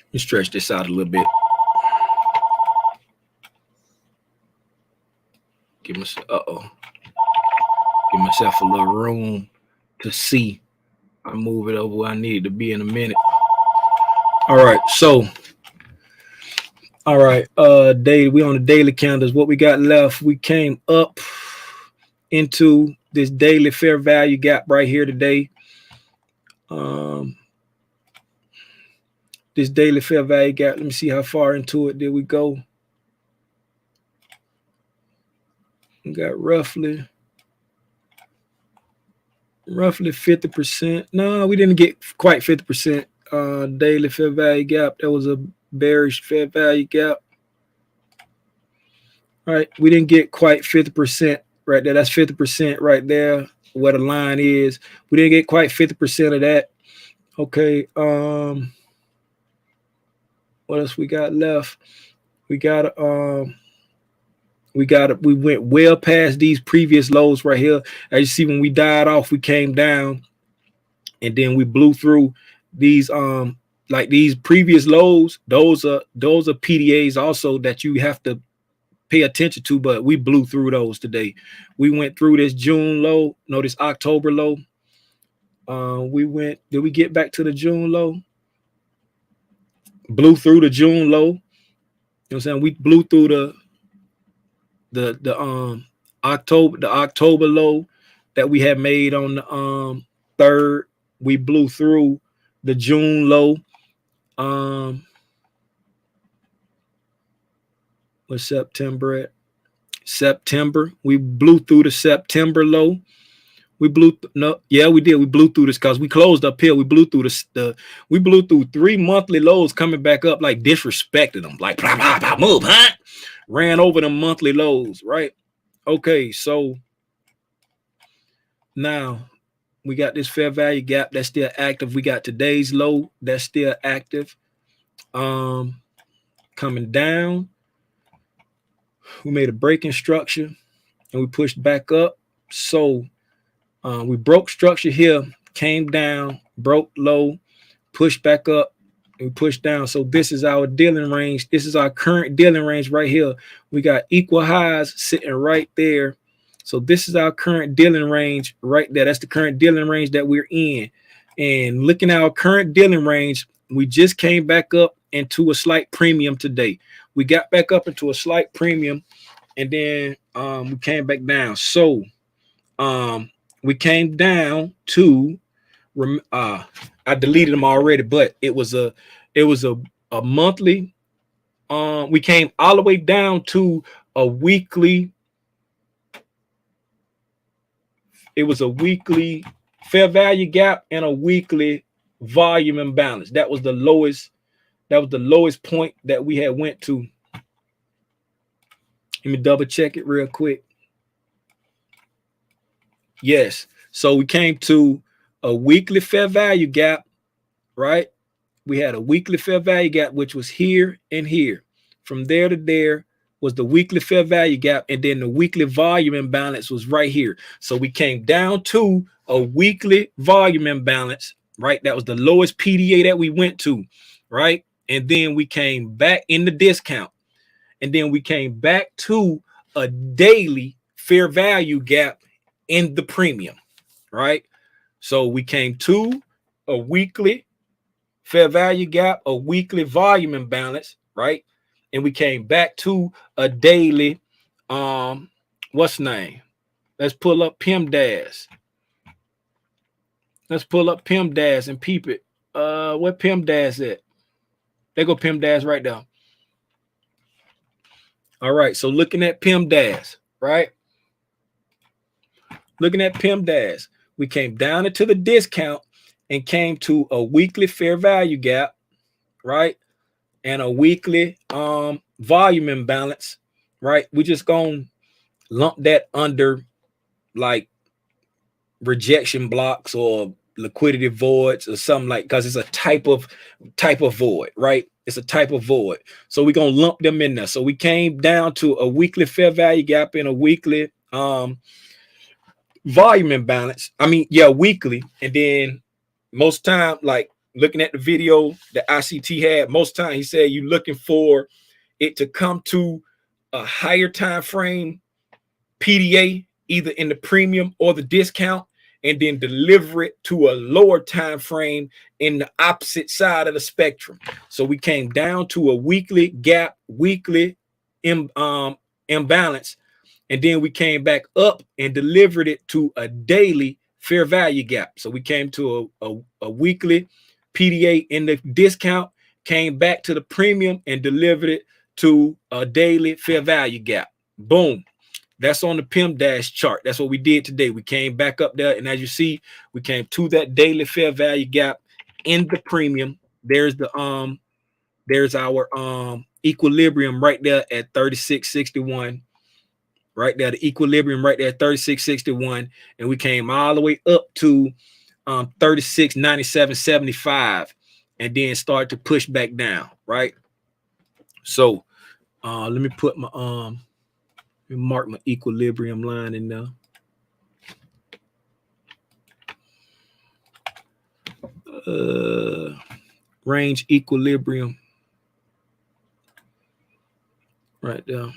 [SPEAKER 1] Let me stretch this out a little bit. Give myself a little room to see. I move it over where I need it to be in a minute. All right, so daily, we on the daily candles. What we got left, we came up into this daily fair value gap right here today. This daily fair value gap, let me see how far into it did we go. We got roughly 50%. No, we didn't get quite 50%. Daily fair value gap. That was a bearish fair value gap. All right, we didn't get quite 50% right there. That's 50% right there where the line is. We didn't get quite 50% of that. Okay. What else we got left? We went well past these previous lows right here. As you see, when we died off, we came down, and then we blew through these like these previous lows. Those are PDAs also that you have to pay attention to, but we blew through those today. We went through this June low, this October low. Did we get back to the June low? Blew through the June low. You know what I'm saying? We blew through the October low that we had made on the 3rd. We blew through the June low. What's September at? September. We blew through the September low. We blew we did. We blew through this because we closed uphill. We blew through we blew through 3 monthly lows coming back up, like disrespected them, like blah, blah, blah, move, huh? Ran over them monthly lows, right? Okay, so now we got this fair value gap that's still active. We got today's low that's still active. Coming down. We made a breaking structure and we pushed back up. So we broke structure here, came down, broke low, pushed back up, and we pushed down. So this is our dealing range. This is our current dealing range right here. We got equal highs sitting right there. So this is our current dealing range right there. That's the current dealing range that we're in. And looking at our current dealing range, we just came back up into a slight premium today. We got back up into a slight premium, and then we came back down. So we came down to I deleted them already, but it was a monthly. We came all the way down to a weekly. It was a weekly fair value gap and a weekly volume imbalance. That was the lowest. That was the lowest point that we had went to. Let me double check it real quick. Yes. So we came to a weekly fair value gap, right? We had a weekly fair value gap, which was here and here. From there to there was the weekly fair value gap, and then the weekly volume imbalance was right here. So we came down to a weekly volume imbalance, right? That was the lowest PDA that we went to, right? And then we came back in the discount, and then we came back to a daily fair value gap in the premium, right? So we came to a weekly fair value gap, a weekly volume imbalance, right? And we came back to a daily, what's name? Let's pull up PDub. Let's pull up PDub and peep it. What PDub at? There go PDub right there. All right, so looking at PDub, right? Looking at PDub, we came down into the discount and came to a weekly fair value gap, right? And a weekly volume imbalance, right? We just gonna lump that under like rejection blocks or liquidity voids or something, like, because it's a type of void, right? It's a type of void. So we're gonna lump them in there. So we came down to a weekly fair value gap and a weekly volume imbalance. I mean, yeah, weekly. And then most time, like looking at the video that ICT had, most time he said you're looking for it to come to a higher time frame PDA, either in the premium or the discount, and then deliver it to a lower time frame in the opposite side of the spectrum. So we came down to a weekly gap, weekly imbalance, and then we came back up and delivered it to a daily fair value gap. So we came to a weekly PDA in the discount, came back to the premium and delivered it to a daily fair value gap. Boom. That's on the PIM dash chart. That's what we did today. We came back up there, and as you see, we came to that daily fair value gap in the premium. There's the there's our equilibrium right there at 36.61. Right there, the equilibrium right there at 36.61, and we came all the way up to 36.97.75, and then start to push back down. Right. So let me put my mark my equilibrium line in there. Range equilibrium right there.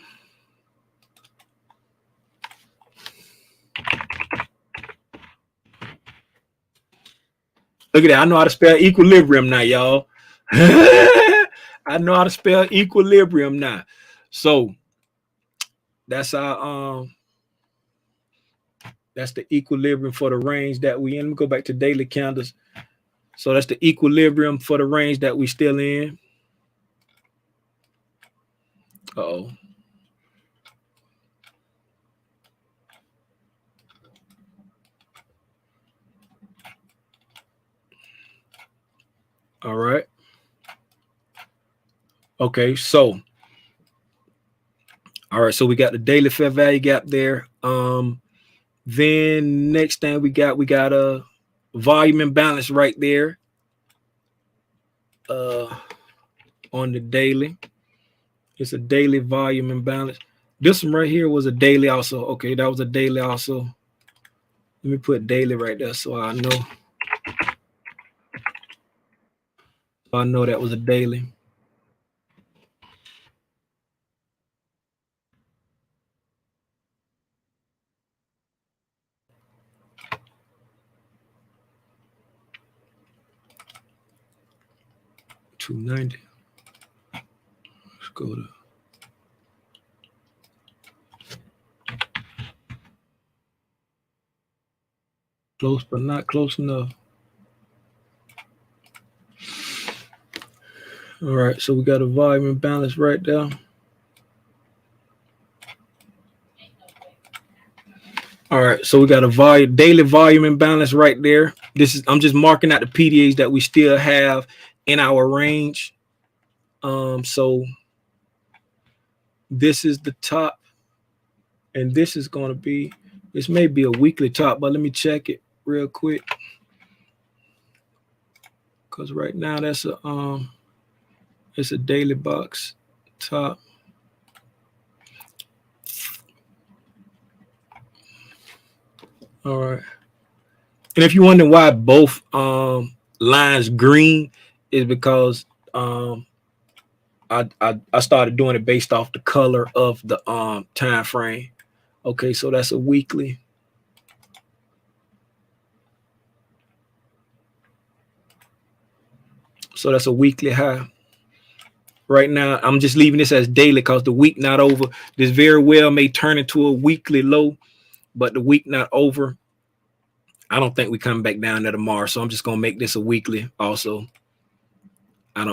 [SPEAKER 1] Look at that. I know how to spell equilibrium now, y'all. I know how to spell equilibrium now. So that's our that's the equilibrium for the range that we in. Let me go back to daily candles. So that's the equilibrium for the range that we still in. Uh-oh. All right. Okay, so all right, so we got the daily fair value gap there. Then next thing we got a volume imbalance right there. On the daily. It's a daily volume imbalance. This one right here was a daily also. Okay, that was a daily also. Let me put daily right there so I know. I know that was a daily. $290. Let's go to close, but not close enough. All right, so we got a volume imbalance right there. All right, so we got a daily volume imbalance right there. I'm just marking out the PDAs that we still have in our range. So this is the top, and this is going to be, this may be a weekly top, but let me check it real quick, because right now that's it's a daily box top. All right, and if you're wondering why both lines green, is because I started doing it based off the color of the time frame. Okay, so that's a weekly. So that's a weekly high. Right now, I'm just leaving this as daily because the week not over. This very well may turn into a weekly low, but the week not over. I don't think we come back down there tomorrow, so I'm just gonna make this a weekly also.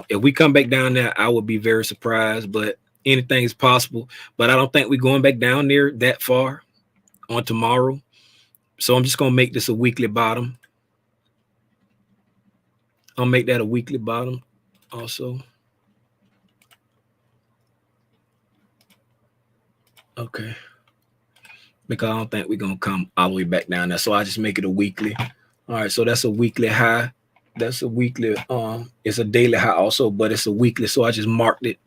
[SPEAKER 1] If we come back down there, I would be very surprised, but anything is possible. But I don't think we're going back down there that far on tomorrow. So I'm just gonna make this a weekly bottom. I'll make that a weekly bottom also. Okay. Because I don't think we're gonna come all the way back down there. So I just make it a weekly. All right, so that's a weekly high. That's a weekly, it's a daily high also, but it's a weekly. So I just marked it.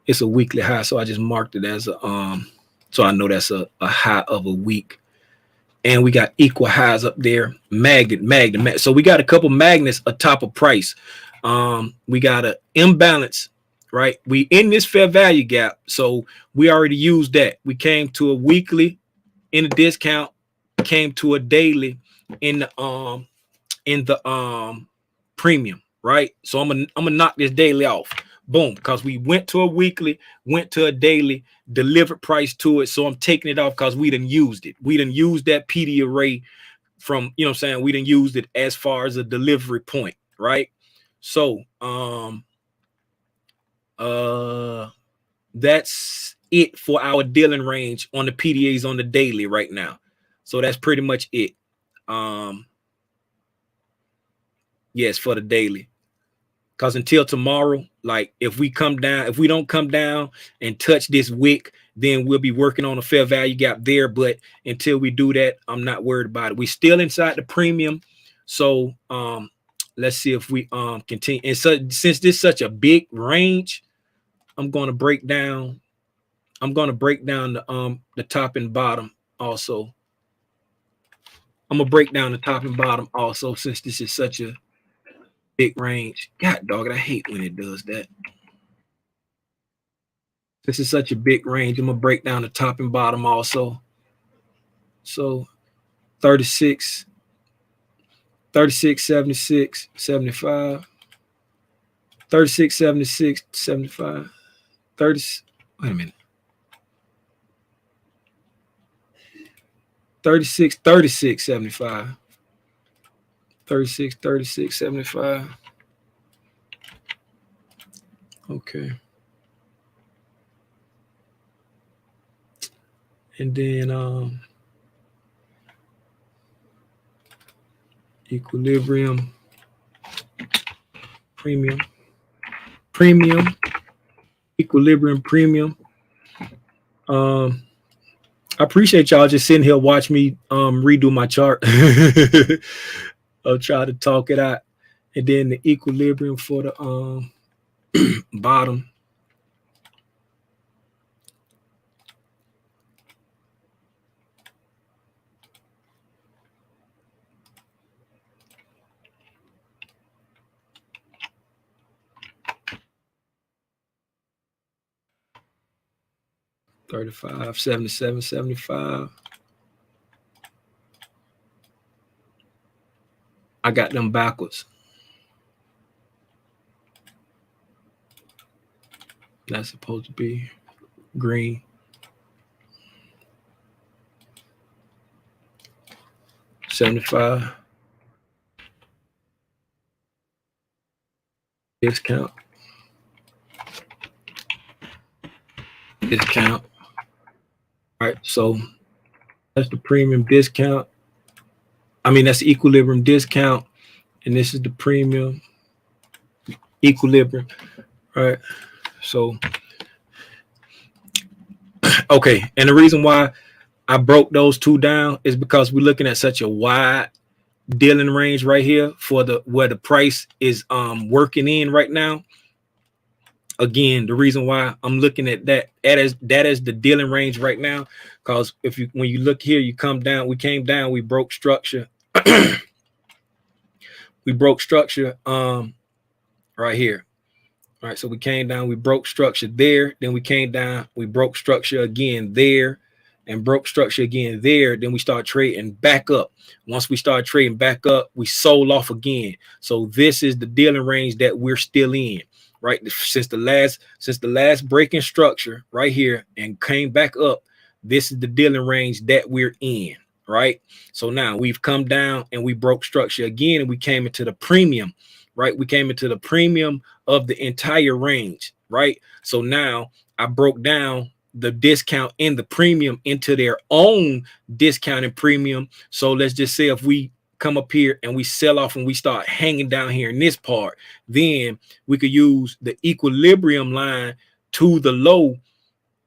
[SPEAKER 1] It's a weekly high. So I just marked it as a so I know that's a high of a week. and we got equal highs up there. Magnet. So we got a couple magnets atop of price. We got an imbalance, right? We in this fair value gap, so we already used that. We came to a weekly in a discount, came to a daily in the premium, right? So I'm gonna knock this daily off. Boom, because we went to a weekly, went to a daily, delivered price to it. So I'm taking it off because we done used it. We done used that PD array from, you know what I'm saying? We done used it as far as a delivery point, right? So that's it for our dealing range on the PDAs on the daily right now. So that's pretty much it. Yes, for the daily. Because until tomorrow, like if we don't come down and touch this wick, then we'll be working on a fair value gap there. But until we do that, I'm not worried about it. We still inside the premium. So let's see if we continue. And so since this is such a big range, I'm gonna break down the top and bottom also. I'm gonna break down the top and bottom also, since this is such a big range. God dog it, I hate when it does that. This is such a big range. I'm gonna break down the top and bottom also. So 36, 76, 75, 36, 76, 75, 30. Wait a minute. 36, 36, 75. 36, 36, 75. Okay. And then equilibrium, premium, equilibrium, premium. I appreciate y'all just sitting here watch me redo my chart. I'll try to talk it out. And then the equilibrium for the bottom. $35, $77, $75. I got them backwards. That's supposed to be green. $75. Discount. All right, so that's the premium discount. I mean, that's the equilibrium discount, and this is the premium equilibrium. All right, so okay, and the reason why I broke those two down is because we're looking at such a wide dealing range right here for where the price is working in right now. Again, the reason why I'm looking at that is the dealing range right now, because when you look here, you come down, we came down, we broke structure. We broke structure right here. All right, so we came down, we broke structure there, then we came down, we broke structure again there, and broke structure again there. Then we start trading back up. Once we start trading back up, we sold off again. So this is the dealing range that we're still in, right? Since the last breaking structure right here and came back up, this is the dealing range that we're in, right? So now we've come down and we broke structure again, and we came into the premium, right? We came into the premium of the entire range, right? So now I broke down the discount and the premium into their own discount and premium. So let's just say if we come up here and we sell off and we start hanging down here in this part, then we could use the equilibrium line to the low,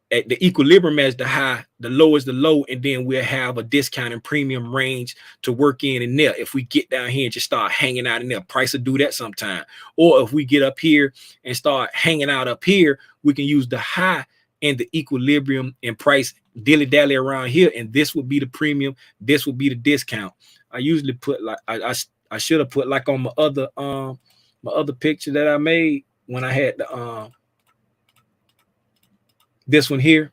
[SPEAKER 1] at the equilibrium as the high, the low is the low, and then we'll have a discount and premium range to work in there. If we get down here and just start hanging out in there, price will do that sometime. Or if we get up here and start hanging out up here, we can use the high and the equilibrium and price dilly-dally around here, and this would be the premium, this would be the discount. I usually put like I should have put like on my other picture that I made when I had the this one here,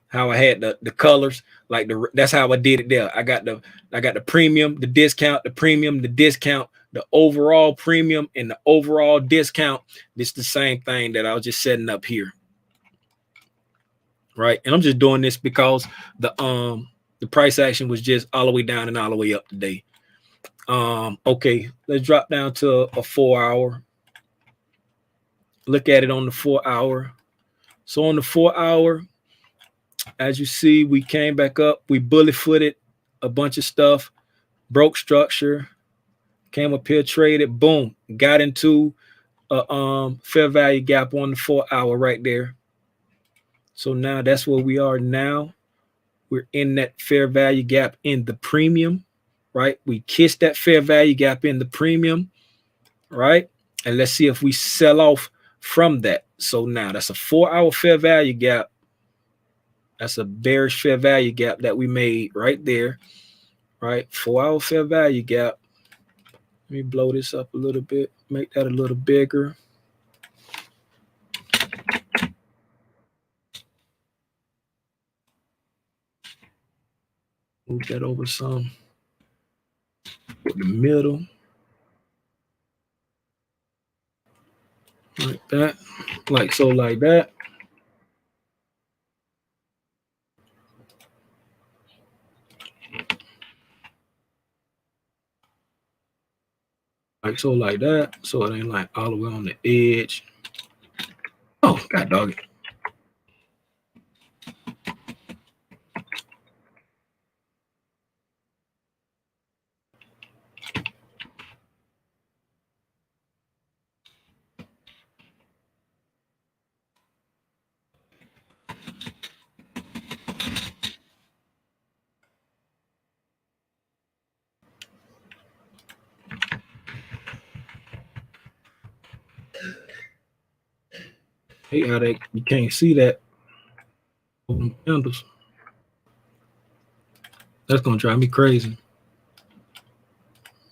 [SPEAKER 1] how I had the colors, like that's how I did it there. I got the premium, the discount, the premium, the discount, the overall premium, and the overall discount. It's the same thing that I was just setting up here. Right. And I'm just doing this because the price action was just all the way down and all the way up today. Okay, let's drop down to a 4 hour. Look at it on the 4 hour. So on the 4 hour, as you see, we came back up, we bullet footed a bunch of stuff, broke structure, came up here, traded, boom, got into a fair value gap on the 4 hour right there. So now that's where we are now. We're in that fair value gap in the premium, right? We kissed that fair value gap in the premium, right? And let's see if we sell off from that. So now that's a 4 hour fair value gap. That's a bearish fair value gap that we made right there, right? 4 hour fair value gap. Let me blow this up a little bit, make that a little bigger. Move that over some. With the middle. Like that. Like so, like that. Like so, like that. So it ain't like all the way on the edge. Oh, God dog it. Hate how you can't see that on candles. That's gonna drive me crazy.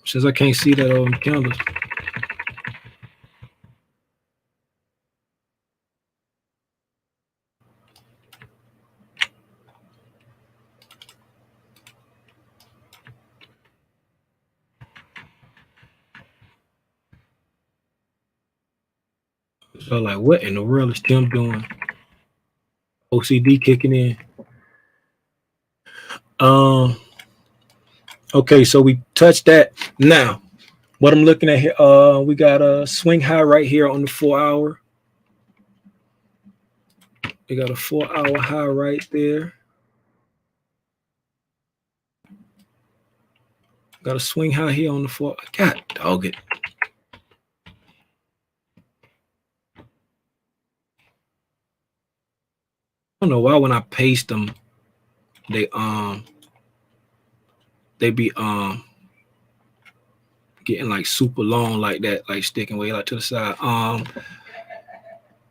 [SPEAKER 1] Since I can't see that on candles. So like, what in the world is Tim doing? OCD kicking in. Okay, so we touched that. Now, what I'm looking at here, we got a swing high right here on the 4 hour. We got a 4 hour high right there. Got a swing high here on the 4. God dog it. I don't know why when I paste them, they be getting like super long like that, like sticking way out to the side.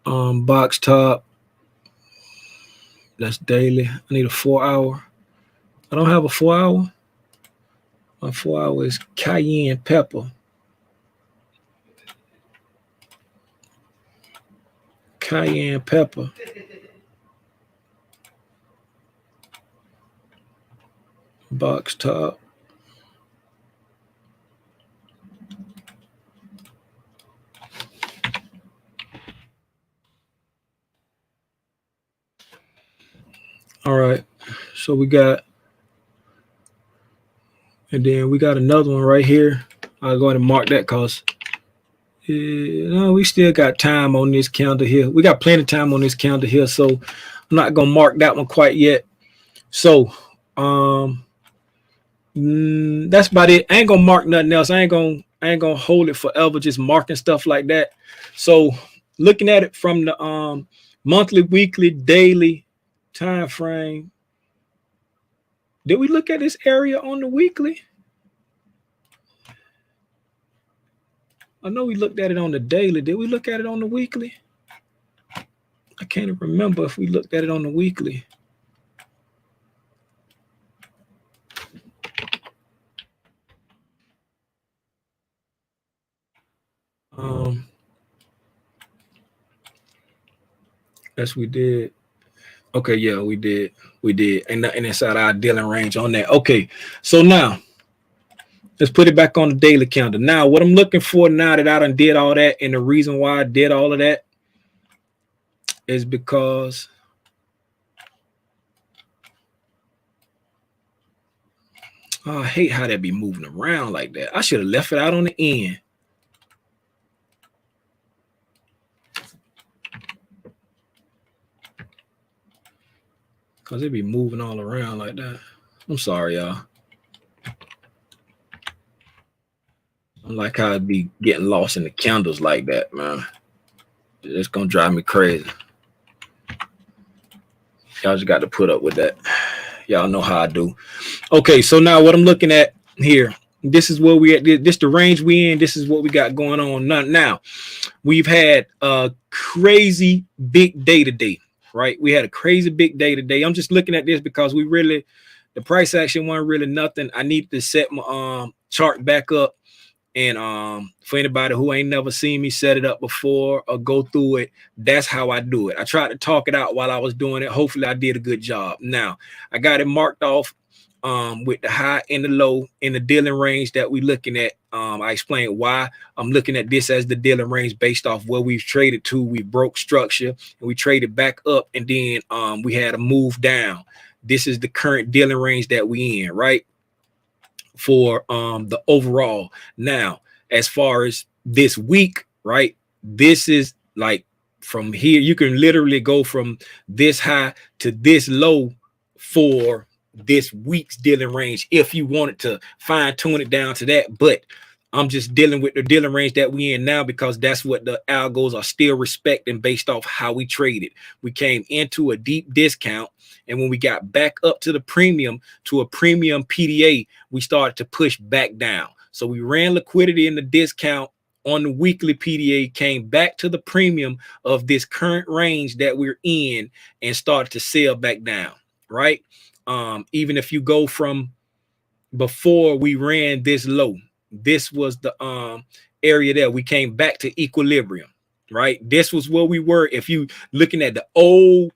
[SPEAKER 1] Box top. That's daily. I need a 4 hour. I don't have a 4 hour. My 4 hour is cayenne pepper. Cayenne pepper. Box top. All right. So we got, and then we got another one right here. I'll go ahead and mark that because no, we still got time on this calendar here. We got plenty of time on this calendar here. So I'm not going to mark that one quite yet. So that's about it. I ain't gonna mark nothing else. I ain't gonna hold it forever, just marking stuff like that. So looking at it from the monthly, weekly, daily time frame. Did we look at this area on the weekly? I know we looked at it on the daily. Did we look at it on the weekly? I can't remember if we looked at it on the weekly. Yes, we did. Okay, yeah, we did. We did. And nothing inside our dealing range on that. Okay, so now let's put it back on the daily calendar. Now, what I'm looking for now that I done did all that, and the reason why I did all of that is because I hate how that be moving around like that. I should have left it out on the end. Because it be moving all around like that. I'm sorry, y'all. I like how it be getting lost in the candles like that, man. It's gonna drive me crazy. Y'all just got to put up with that. Y'all know how I do. Okay, so now what I'm looking at here, this is where we at. This the range we in. This is what we got going on now. We've had a crazy big day today, right? We had a crazy big day today. I'm just looking at this because the price action wasn't really nothing. I need to set my chart back up. And for anybody who ain't never seen me set it up before or go through it, that's how I do it. I tried to talk it out while I was doing it. Hopefully I did a good job. Now, I got it marked off with the high and the low in the dealing range that we're looking at. I explained why I'm looking at this as the dealing range based off where we've traded to. We broke structure and we traded back up, and then we had a move down. This is the current dealing range that we in, right? For the overall. Now, as far as this week, right, this is like from here, you can literally go from this high to this low for this week's dealing range if you wanted to fine tune it down to that. But I'm just dealing with the dealing range that we in now because that's what the algos are still respecting based off how we traded. We came into a deep discount, and when we got back up to the premium, to a premium PDA, we started to push back down. So we ran liquidity in the discount on the weekly PDA, came back to the premium of this current range that we're in, and started to sell back down, right? Even if you go from before we ran this low, this was the area there. We came back to equilibrium, right? This was where we were. If you looking at the old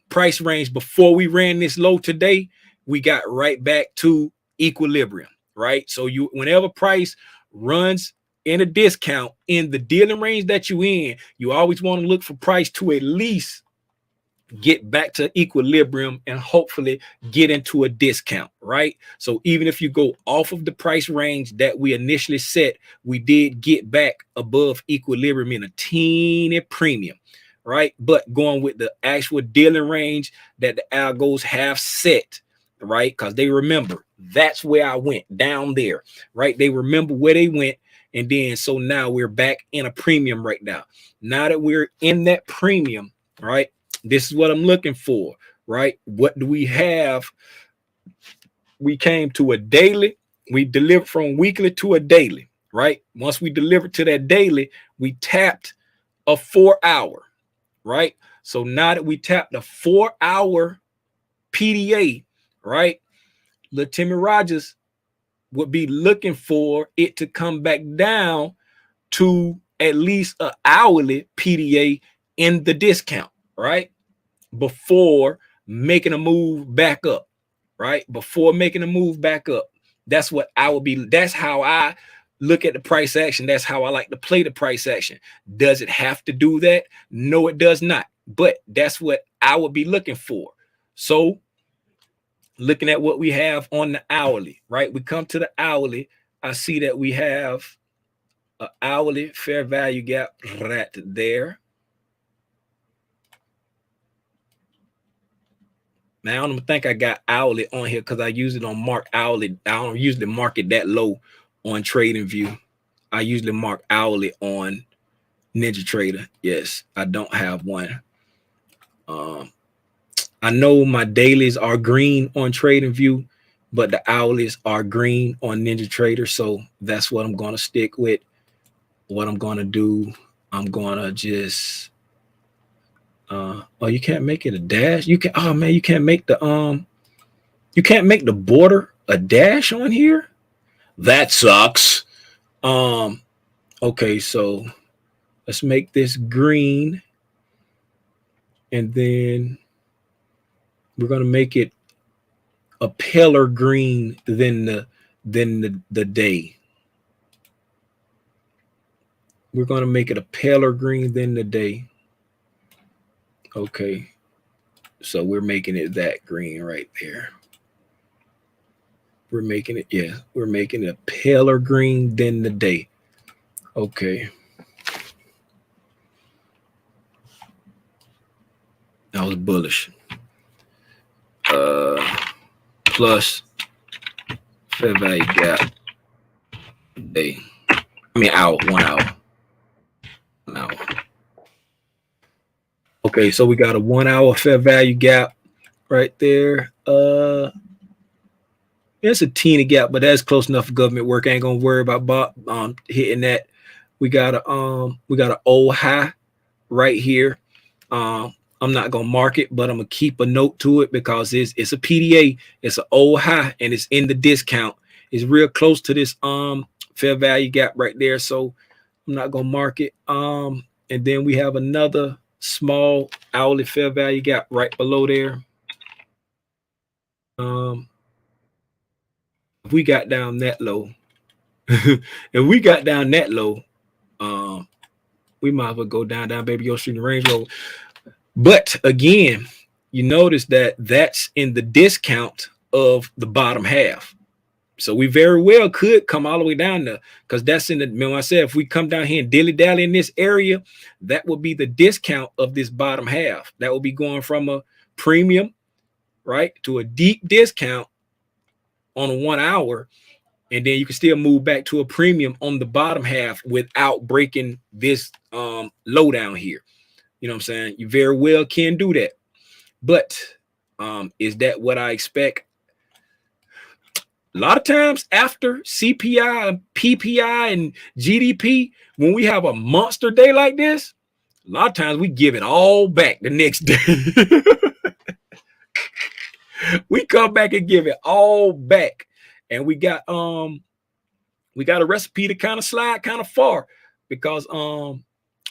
[SPEAKER 1] price range before we ran this low today, we got right back to equilibrium, right? So you, whenever price runs in a discount in the dealing range that you in, you always want to look for price to at least get back to equilibrium and hopefully get into a discount, right? So even if you go off of the price range that we initially set, we did get back above equilibrium in a teeny premium, right? But going with the actual dealing range that the algos have set, right? Because they remember that's where I went down there, right? They remember where they went. And then so now we're back in a premium right now. Now that we're in that premium, right? This is what I'm looking for, right? What do we have? We came to a daily. We delivered from weekly to a daily, right? Once we delivered to that daily, we tapped a 4-hour, right? So now that we tapped a 4-hour PDA, right? Little Timmy Rogers would be looking for it to come back down to at least an hourly PDA in the discount, right? Before making a move back up, right? Before making a move back up. That's what I would be. That's how I look at the price action. That's how I like to play the price action. Does it have to do that? No, it does not. But that's what I would be looking for. So looking at what we have on the hourly, right? We come to the hourly. I see that we have an hourly fair value gap right there. Now, I don't think I got hourly on here because I usually don't mark hourly. I don't usually mark it that low on TradingView. I usually mark hourly on NinjaTrader. Yes, I don't have one. I know my dailies are green on TradingView, but the hourlies are green on NinjaTrader. So that's what I'm going to stick with. What I'm going to do, I'm going to just... oh, you can't make it a dash. You can. Oh man, you can't make the border a dash on here. That sucks. Okay, so let's make this green, and then we're gonna make it a paler green than the day. We're gonna make it a paler green than the day. Okay, so we're making it that green right there. We're making it, yeah, we're making it a paler green than the day. Okay. That was bullish. Plus fair value gap day. I mean hour, 1 hour. 1 hour. Okay, so we got a 1 hour fair value gap right there. It's a teeny gap, but that's close enough for government work. I ain't gonna worry about hitting that. We got an old high right here. I'm not gonna mark it, but I'm gonna keep a note to it because it's a PDA. It's an old high and it's in the discount. It's real close to this fair value gap right there, so I'm not gonna mark it. And then we have another small hourly fair value gap right below there. If we got down that low, if we got down that low, we might as well go down, baby, your shooting Range Rover. But again, you notice that that's in the discount of the bottom half. So we very well could come all the way down there because that's in the, remember I said, if we come down here and dilly-dally in this area, that would be the discount of this bottom half. That will be going from a premium, right, to a deep discount on a 1 hour. And then you can still move back to a premium on the bottom half without breaking this low down here. You know what I'm saying? You very well can do that. But is that what I expect? A lot of times after CPI and PPI and GDP, when we have a monster day like this, a lot of times we give it all back the next day. We come back and give it all back. And we got a recipe to kind of slide kind of far because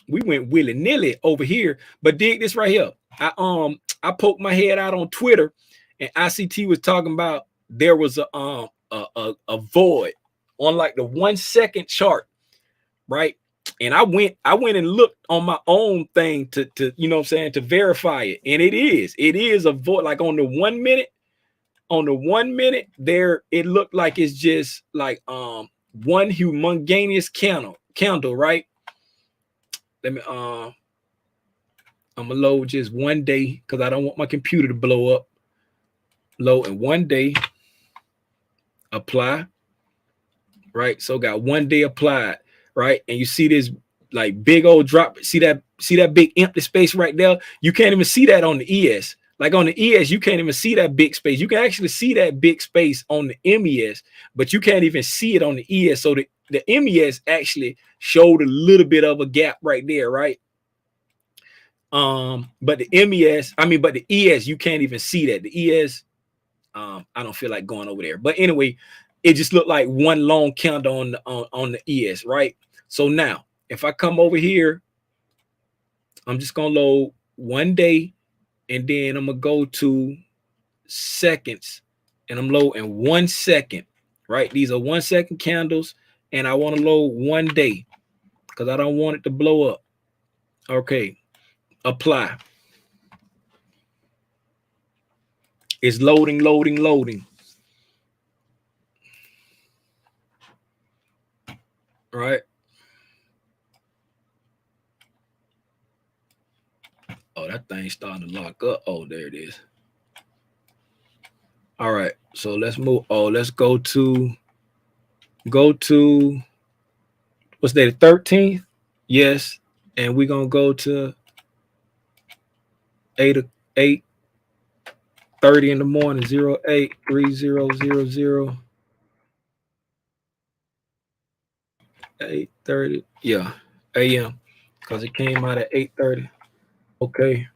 [SPEAKER 1] we went willy-nilly over here. But dig this right here. I poked my head out on Twitter and ICT was talking about there was a void on like the 1 second chart, right? And I went and looked on my own thing to you know what I'm saying, to verify it. And it is a void. Like on the 1 minute, there, it looked like it's just like one humongous candle, right? Let me I'm gonna load just 1 day because I don't want my computer to blow up. Load in 1 day, apply, right? So got 1 day applied, right? And you see this like big old drop. See that big empty space right there? You can't even see that on the ES. Like on the ES, you can't even see that big space. You can actually see that big space on the MES, but you can't even see it on the ES. So the MES actually showed a little bit of a gap right there, right? But the ES, you can't even see that. The ES, I don't feel like going over there. But anyway, it just looked like one long candle on the ES, right? So now, if I come over here, I'm just gonna load 1 day, and then I'm gonna go to seconds, and I'm loading 1 second, right? These are 1 second candles, and I want to load 1 day because I don't want it to blow up. Okay, apply. It's loading. Right. Oh, that thing's starting to lock up. Oh, there it is. All right. So let's move. Oh, let's go to what's that, the 13th? Yes. And we're gonna go to 8:30 in the morning, 083000. 8:30, yeah, AM, because it came out at 8:30. Okay.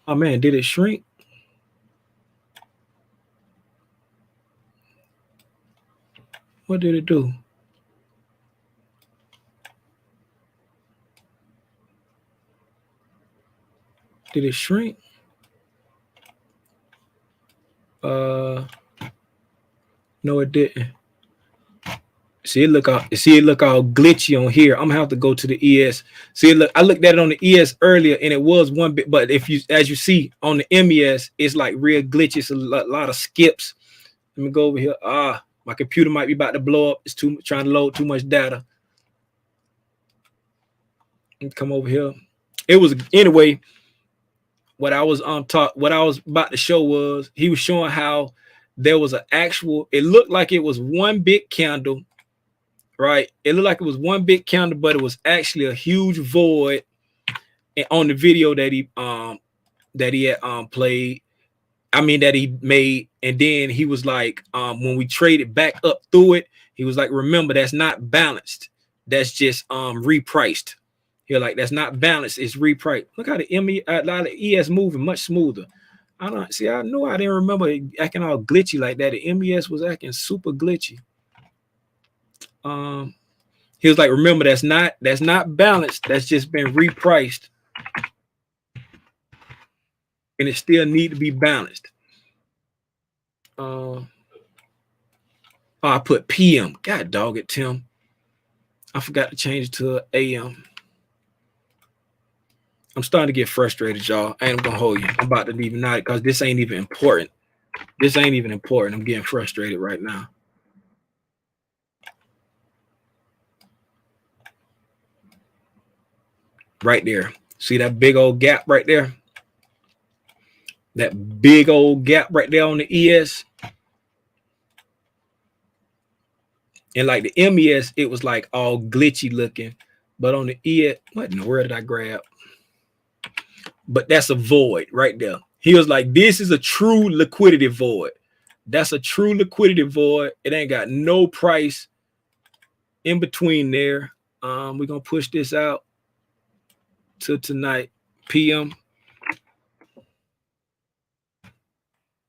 [SPEAKER 1] Oh man, did it shrink? What did it do? Did it shrink? No, it didn't. See it look all glitchy on here. I'm gonna have to go to the ES. See, look, I looked at it on the ES earlier and it was one bit, but if you, as you see on the MES, it's like real glitchy. It's a lot of skips. Let me go over here. My computer might be about to blow up. It's trying to load too much data. Come over here. It was anyway. What I was about to show was he was showing how there was an actual. It looked like it was one big candle. Right, it looked like it was one big candle, but it was actually a huge void. And on the video that he had played, I mean that he made, and then he was like, when we traded back up through it, he was like, remember, that's not balanced. That's just repriced. Here, like that's not balanced. It's repriced. Look how the ES moving much smoother. I knew I didn't remember it acting all glitchy like that. The MES was acting super glitchy. He was like, remember, that's not balanced. That's just been repriced. And it still need to be balanced. I put PM. God dog it, Tim. I forgot to change it to AM. I'm starting to get frustrated, y'all. I ain't gonna hold you. I'm about to leave tonight because this ain't even important. This ain't even important. I'm getting frustrated right now. Right there. See that big old gap right there? That big old gap right there on the ES. And like the MES, it was like all glitchy looking. But on the ES, what in the world did I grab? But that's a void right there. He was like, this is a true liquidity void. That's a true liquidity void. It ain't got no price in between there. We're going to push this out to tonight, PM.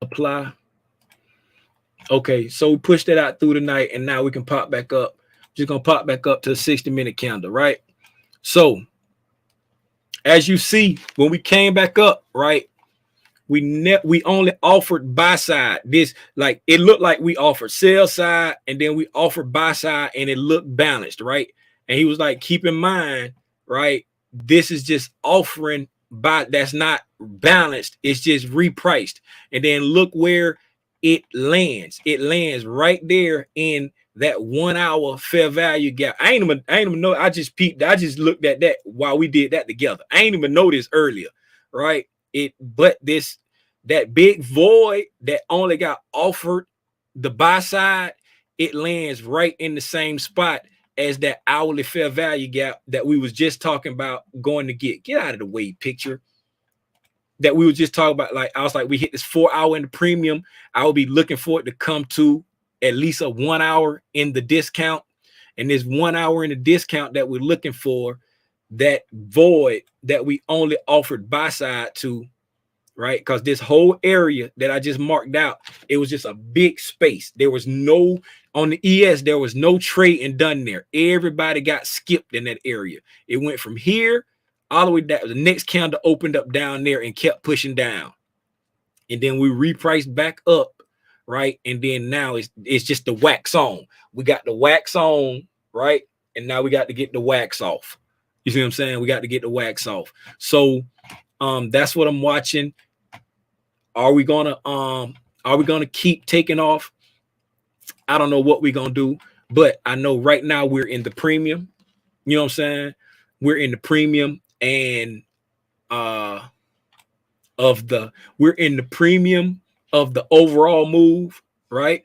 [SPEAKER 1] Apply. Okay, so we pushed that out through the night, and now we can pop back up. Just gonna pop back up to a 60-minute candle, right? So, as you see, when we came back up, right, we only offered buy side. This, like, it looked like we offered sell side, and then we offered buy side, and it looked balanced, right? And he was like, keep in mind, right, this is just offering buy. That's not balanced. It's just repriced. And then look where it lands. It lands right there in that 1 hour fair value gap. I ain't even know. I just peeped. I just looked at that while we did that together. I ain't even noticed earlier, right? But that big void that only got offered the buy side, it lands right in the same spot as that hourly fair value gap that we was just talking about going to get out of the way picture that we were just talking about. Like, I was like, we hit this 4 hour in the premium. I will be looking for it to come to at least a 1 hour in the discount. And this 1 hour in the discount that we're looking for, that void that we only offered buy side to, right? Because this whole area that I just marked out, it was just a big space. There was no, on the ES, there was no trading done there. Everybody got skipped in that area. It went from here all the way down. The next candle opened up down there and kept pushing down. And then we repriced back up, right? And then now it's just the wax on. We got the wax on, right? And now we got to get the wax off. You see what I'm saying? We got to get the wax off. So that's what I'm watching. Are we gonna keep taking off? I don't know what we're gonna do, but I know right now we're in the premium. You know what I'm saying? We're in the premium, and we're in the premium of the overall move, right?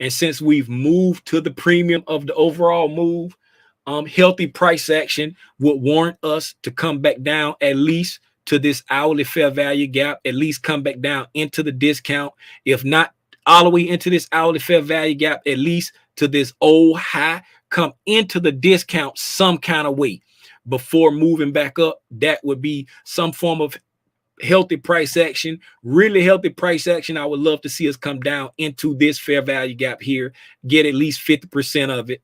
[SPEAKER 1] And since we've moved to the premium of the overall move, healthy price action would warrant us to come back down at least to this hourly fair value gap, at least come back down into the discount. If not all the way into this hourly fair value gap, at least to this old high, come into the discount some kind of way before moving back up. That would be some form of healthy price action, really healthy price action. I would love to see us come down into this fair value gap here, get at least 50% of it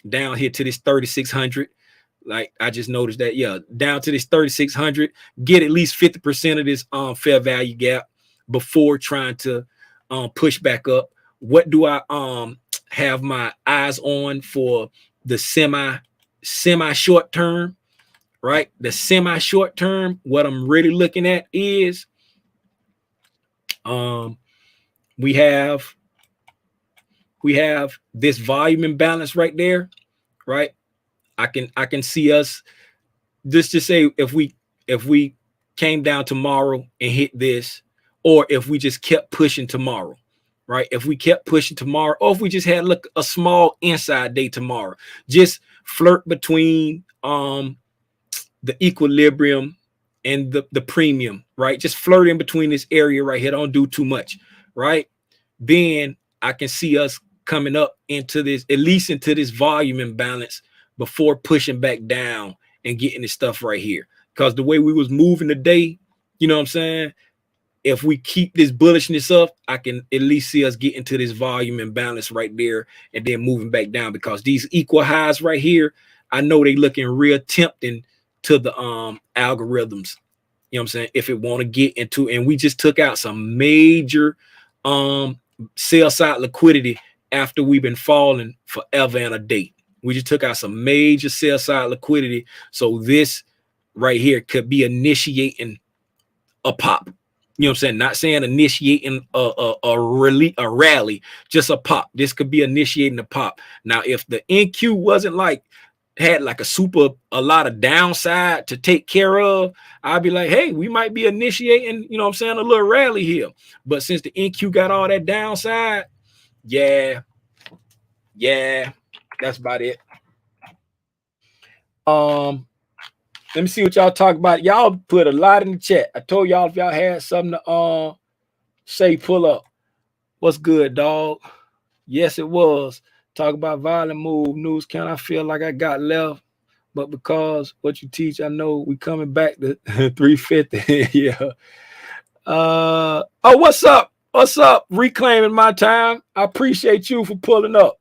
[SPEAKER 1] down here to this 3,600. Like I just noticed that, yeah, down to this 3,600, get at least 50% of this fair value gap before trying to push back up. What do I have my eyes on for the semi short term, right? The semi short term, what I'm really looking at is we have this volume imbalance right there, right? I can see us just to say if we came down tomorrow and hit this, or if we just kept pushing tomorrow, right? If we kept pushing tomorrow, or if we just had look a small inside day tomorrow, just flirt between the equilibrium and the premium, right? Just flirt in between this area right here. Don't do too much, right? Then I can see us coming up into this, at least into this volume imbalance before pushing back down and getting this stuff right here. Because the way we was moving today, you know what I'm saying? If we keep this bullishness up, I can at least see us get into this volume imbalance right there and then moving back down, because these equal highs right here, I know they looking real tempting to the algorithms. You know what I'm saying? If it want to get into, and we just took out some major sell side liquidity after we've been falling forever and a day. We just took out some major sell side liquidity. So this right here could be initiating a pop. You know what I'm saying? Not saying initiating a rally, just a pop. This could be initiating a pop. Now, if the NQ wasn't like, had like a lot of downside to take care of, I'd be like, hey, we might be initiating, you know what I'm saying, a little rally here. But since the NQ got all that downside, yeah, that's about it. Let me see what y'all talk about. Y'all put a lot in the chat. I told y'all if y'all had something to say, pull up. What's good, dog? Yes, it was. Talk about violent move news count. I feel like I got left, but because what you teach, I know we coming back to 350. Yeah. Oh, what's up? What's up? Reclaiming my time. I appreciate you for pulling up.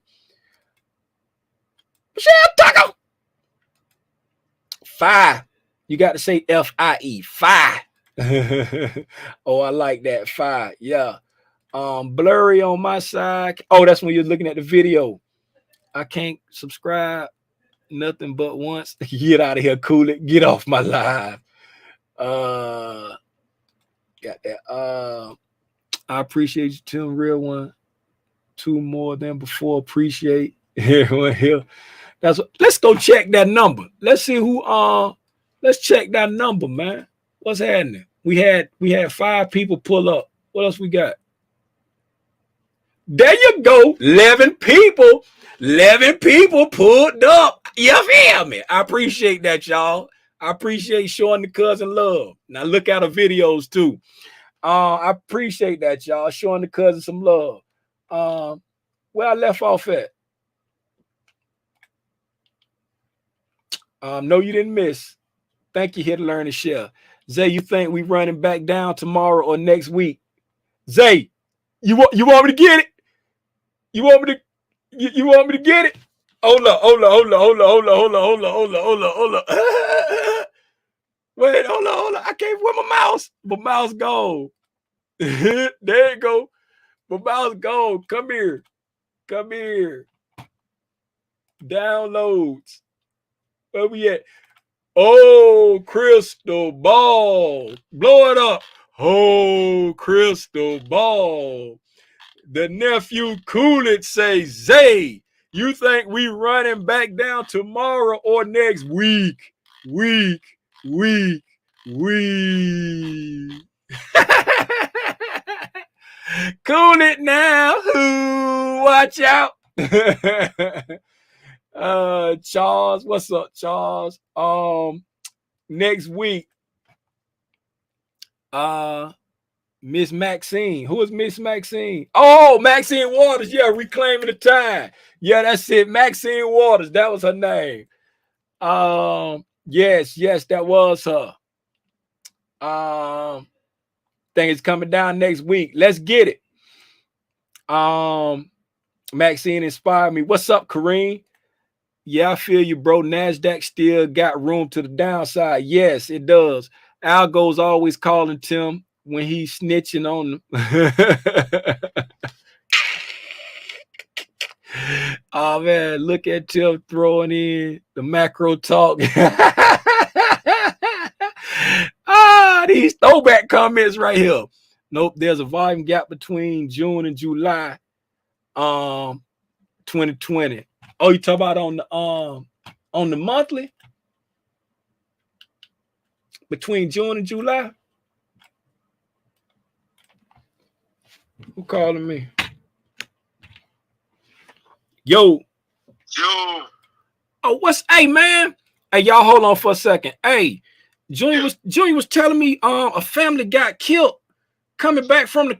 [SPEAKER 1] Michelle Taco. Five. You got to say FIE. Five. Oh, I like that. Five. Yeah. Blurry on my side. Oh, that's when you're looking at the video. I can't subscribe nothing but once. Get out of here, cool it. Get off my live. Got that. I appreciate you, Tim. Real one. Two more than before. Appreciate everyone here. That's what, let's go check that number. Let's see who let's check that number, man. What's happening? We had 5 people pull up. What else we got? There you go. 11 people. 11 people pulled up. You feel me? I appreciate that, y'all. I appreciate showing the cousin love. Now look at the videos too. I appreciate that, y'all. Showing the cousin some love. Where I left off at. No, you didn't miss. Thank you, here to learn and share. Zay, you think we running back down tomorrow or next week? Zay, you want me to get it? You want me to get it? Hold up. Wait, hold on. I can't with my mouse. My mouse gone. There you go. My mouse gone. Come here. Downloads. Where we at? Oh, crystal ball. Blow it up. Oh, crystal ball. The nephew Cool It say, Zay, you think we running back down tomorrow or next week? Week. Cool it now. Ooh, watch out. Charles, what's up, Charles? Next week, Miss Maxine. Who is Miss Maxine? Oh, Maxine Waters. Yeah, reclaiming the time. Yeah, that's it. Maxine Waters. That was her name. Yes, that was her. Think it's coming down next week. Let's get it. Maxine inspired me. What's up, Kareem? Yeah, I feel you, bro. NASDAQ still got room to the downside. Yes, it does. Algo's always calling Tim when he's snitching on them. Oh man, look at Tim throwing in the macro talk. These throwback comments right here. Nope, there's a volume gap between June and July 2020. Oh, you talk about on the monthly between June and July? Who calling me? Yo. Oh, hey man. Hey, y'all hold on for a second. Hey, Junior was telling me a family got killed coming back from the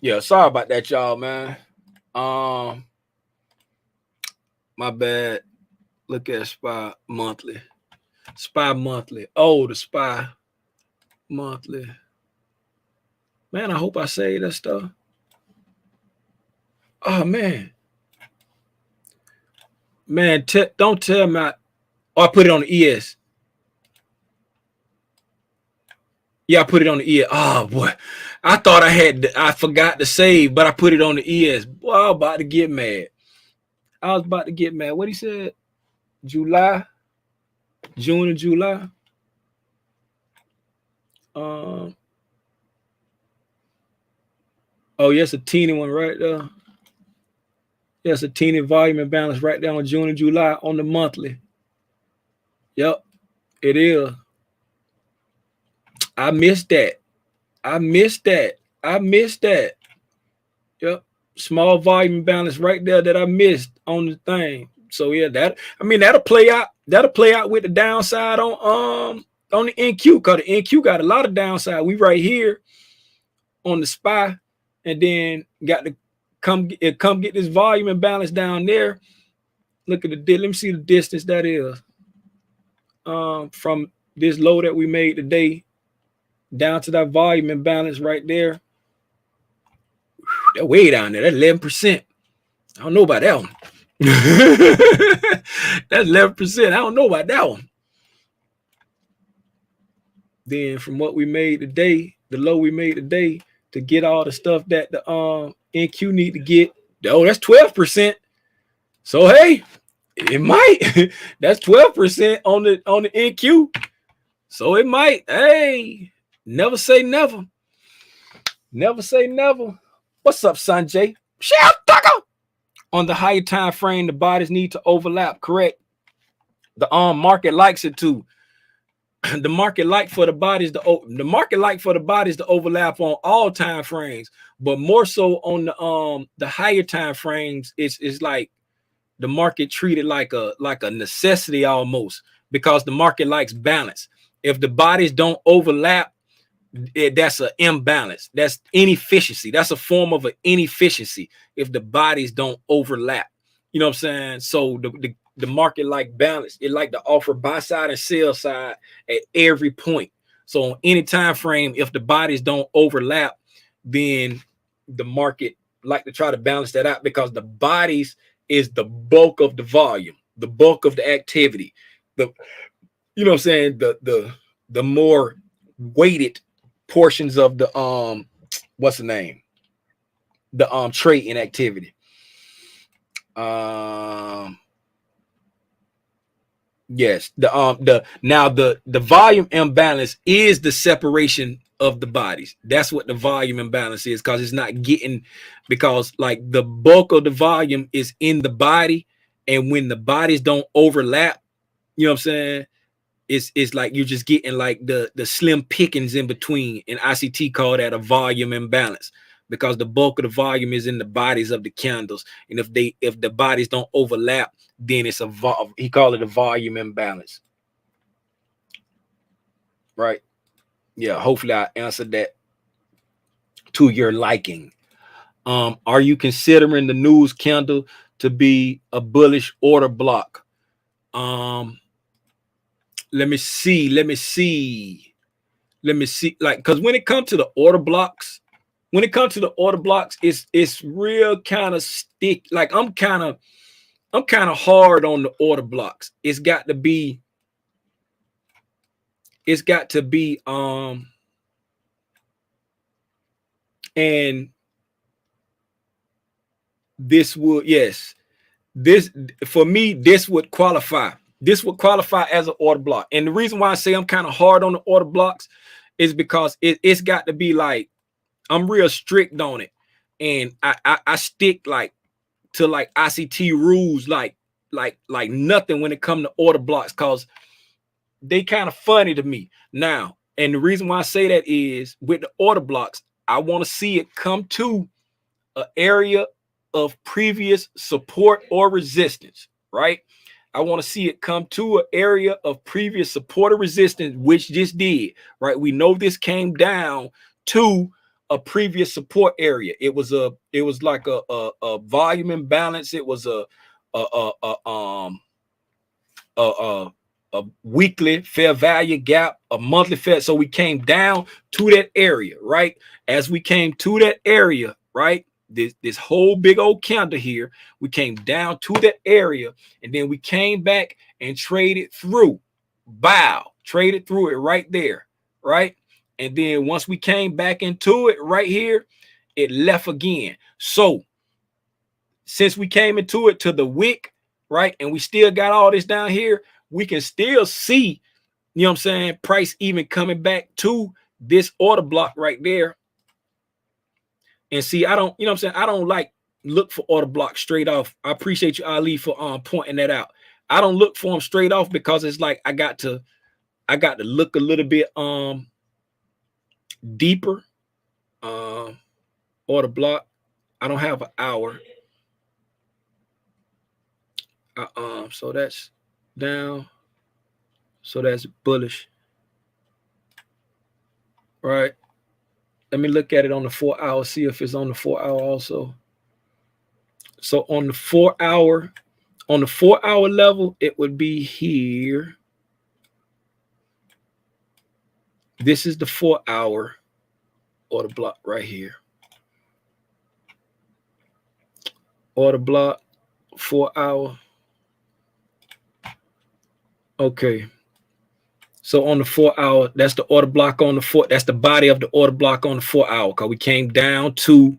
[SPEAKER 1] Yeah, sorry about that, y'all, man. My bad. Look at SPY monthly. SPY monthly. Oh, the SPY monthly. Man, I hope I say that stuff. Oh man. Man, don't tell me I put it on the ES. Yeah, I put it on the ES. Oh boy. I thought I forgot to save, but I put it on the ES. Boy, I was about to get mad. What he said? July, June and July. Oh, yes, a teeny one right there. Yes, a teeny volume and balance right there on June and July on the monthly. Yep, it is. I missed that. Yep. Small volume balance right there that I missed on the thing. So yeah, that'll play out. That'll play out with the downside on the NQ, because the NQ got a lot of downside. We right here on the SPY, and then got to come get this volume and balance down there. Look at let me see the distance that is from this low that we made today down to that volume and balance right there. That way down there, that's 11%. I don't know about that one. That's 11%. I don't know about that one. Then from what we made today, the low we made today, to get all the stuff that the NQ need to get, that's 12%. So hey, it might. That's 12% on the NQ. So it might. Hey, never say never. Never say never. What's up, Sanjay? Shout Tucker. On the higher time frame, the bodies need to overlap. Correct. The market likes it too. The market like for the bodies to overlap on all time frames, but more so on the higher time frames. It's like the market treated like a necessity almost, because the market likes balance. If the bodies don't overlap, that's an imbalance. That's inefficiency. That's a form of an inefficiency if the bodies don't overlap. You know what I'm saying? So the market like balance. It like to offer buy side and sell side at every point. So on any time frame, if the bodies don't overlap, then the market like to try to balance that out, because the bodies is the bulk of the volume, the bulk of the activity. The you know what I'm saying? The more weighted portions of the what's the name? The trading activity. Yes, the volume imbalance is the separation of the bodies. That's what the volume imbalance is, because it's not getting, because like the bulk of the volume is in the body, and when the bodies don't overlap, you know what I'm saying? It's like you're just getting like the slim pickings in between, and ICT call that a volume imbalance, because the bulk of the volume is in the bodies of the candles, and if the bodies don't overlap, then it's he called it a volume imbalance, right? Yeah, hopefully I answered that to your liking. Are you considering the news candle to be a bullish order block? Let me see, like, because when it comes to the order blocks, it's real kind of stick. Like I'm kind of hard on the order blocks. It's got to be and this would, yes, this for me, this would qualify as an order block. And the reason why I say I'm kind of hard on the order blocks is because it's got to be like, I'm real strict on it, and I stick like to like ICT rules like nothing when it comes to order blocks, because they kind of funny to me now. And the reason why I say that is, with the order blocks, I want to see it come to an area of previous support or resistance, right? I want to see it come to an area of previous support or resistance, which this did, right? We know this came down to a previous support area. It was like a volume imbalance. It was a weekly fair value gap, a monthly fair. So we came down to that area, right? As we came to that area, right? This whole big old candle here, we came down to that area, and then we came back and traded through. Bow, traded through it right there, right? And then once we came back into it right here, it left again. So since we came into it to the wick, right, and we still got all this down here, we can still see, you know what I'm saying, price even coming back to this order block right there. And see, I don't, you know what I'm saying, I don't like look for order blocks straight off. I appreciate you, Ali, for pointing that out. I don't look for them straight off, because it's like I got to look a little bit deeper. Order block, I don't have an hour. So that's down, so that's bullish, right? Let me look at it on the 4 hour, see if it's on the 4 hour also. So on the 4 hour level, it would be here. This is the 4 hour order block right here. Order block, 4 hour. Okay. So on the 4 hour, that's the order block on the 4. That's the body of the order block on the 4 hour, because we came down to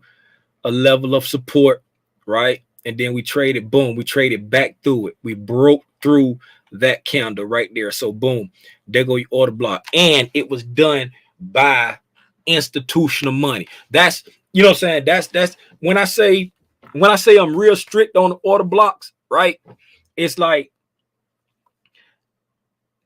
[SPEAKER 1] a level of support, right? And then we traded, boom, we traded back through it. We broke through that candle right there. So boom, there go your order block. And it was done by institutional money. That's, you know what I'm saying? That's when I say I'm real strict on the order blocks, right? It's like,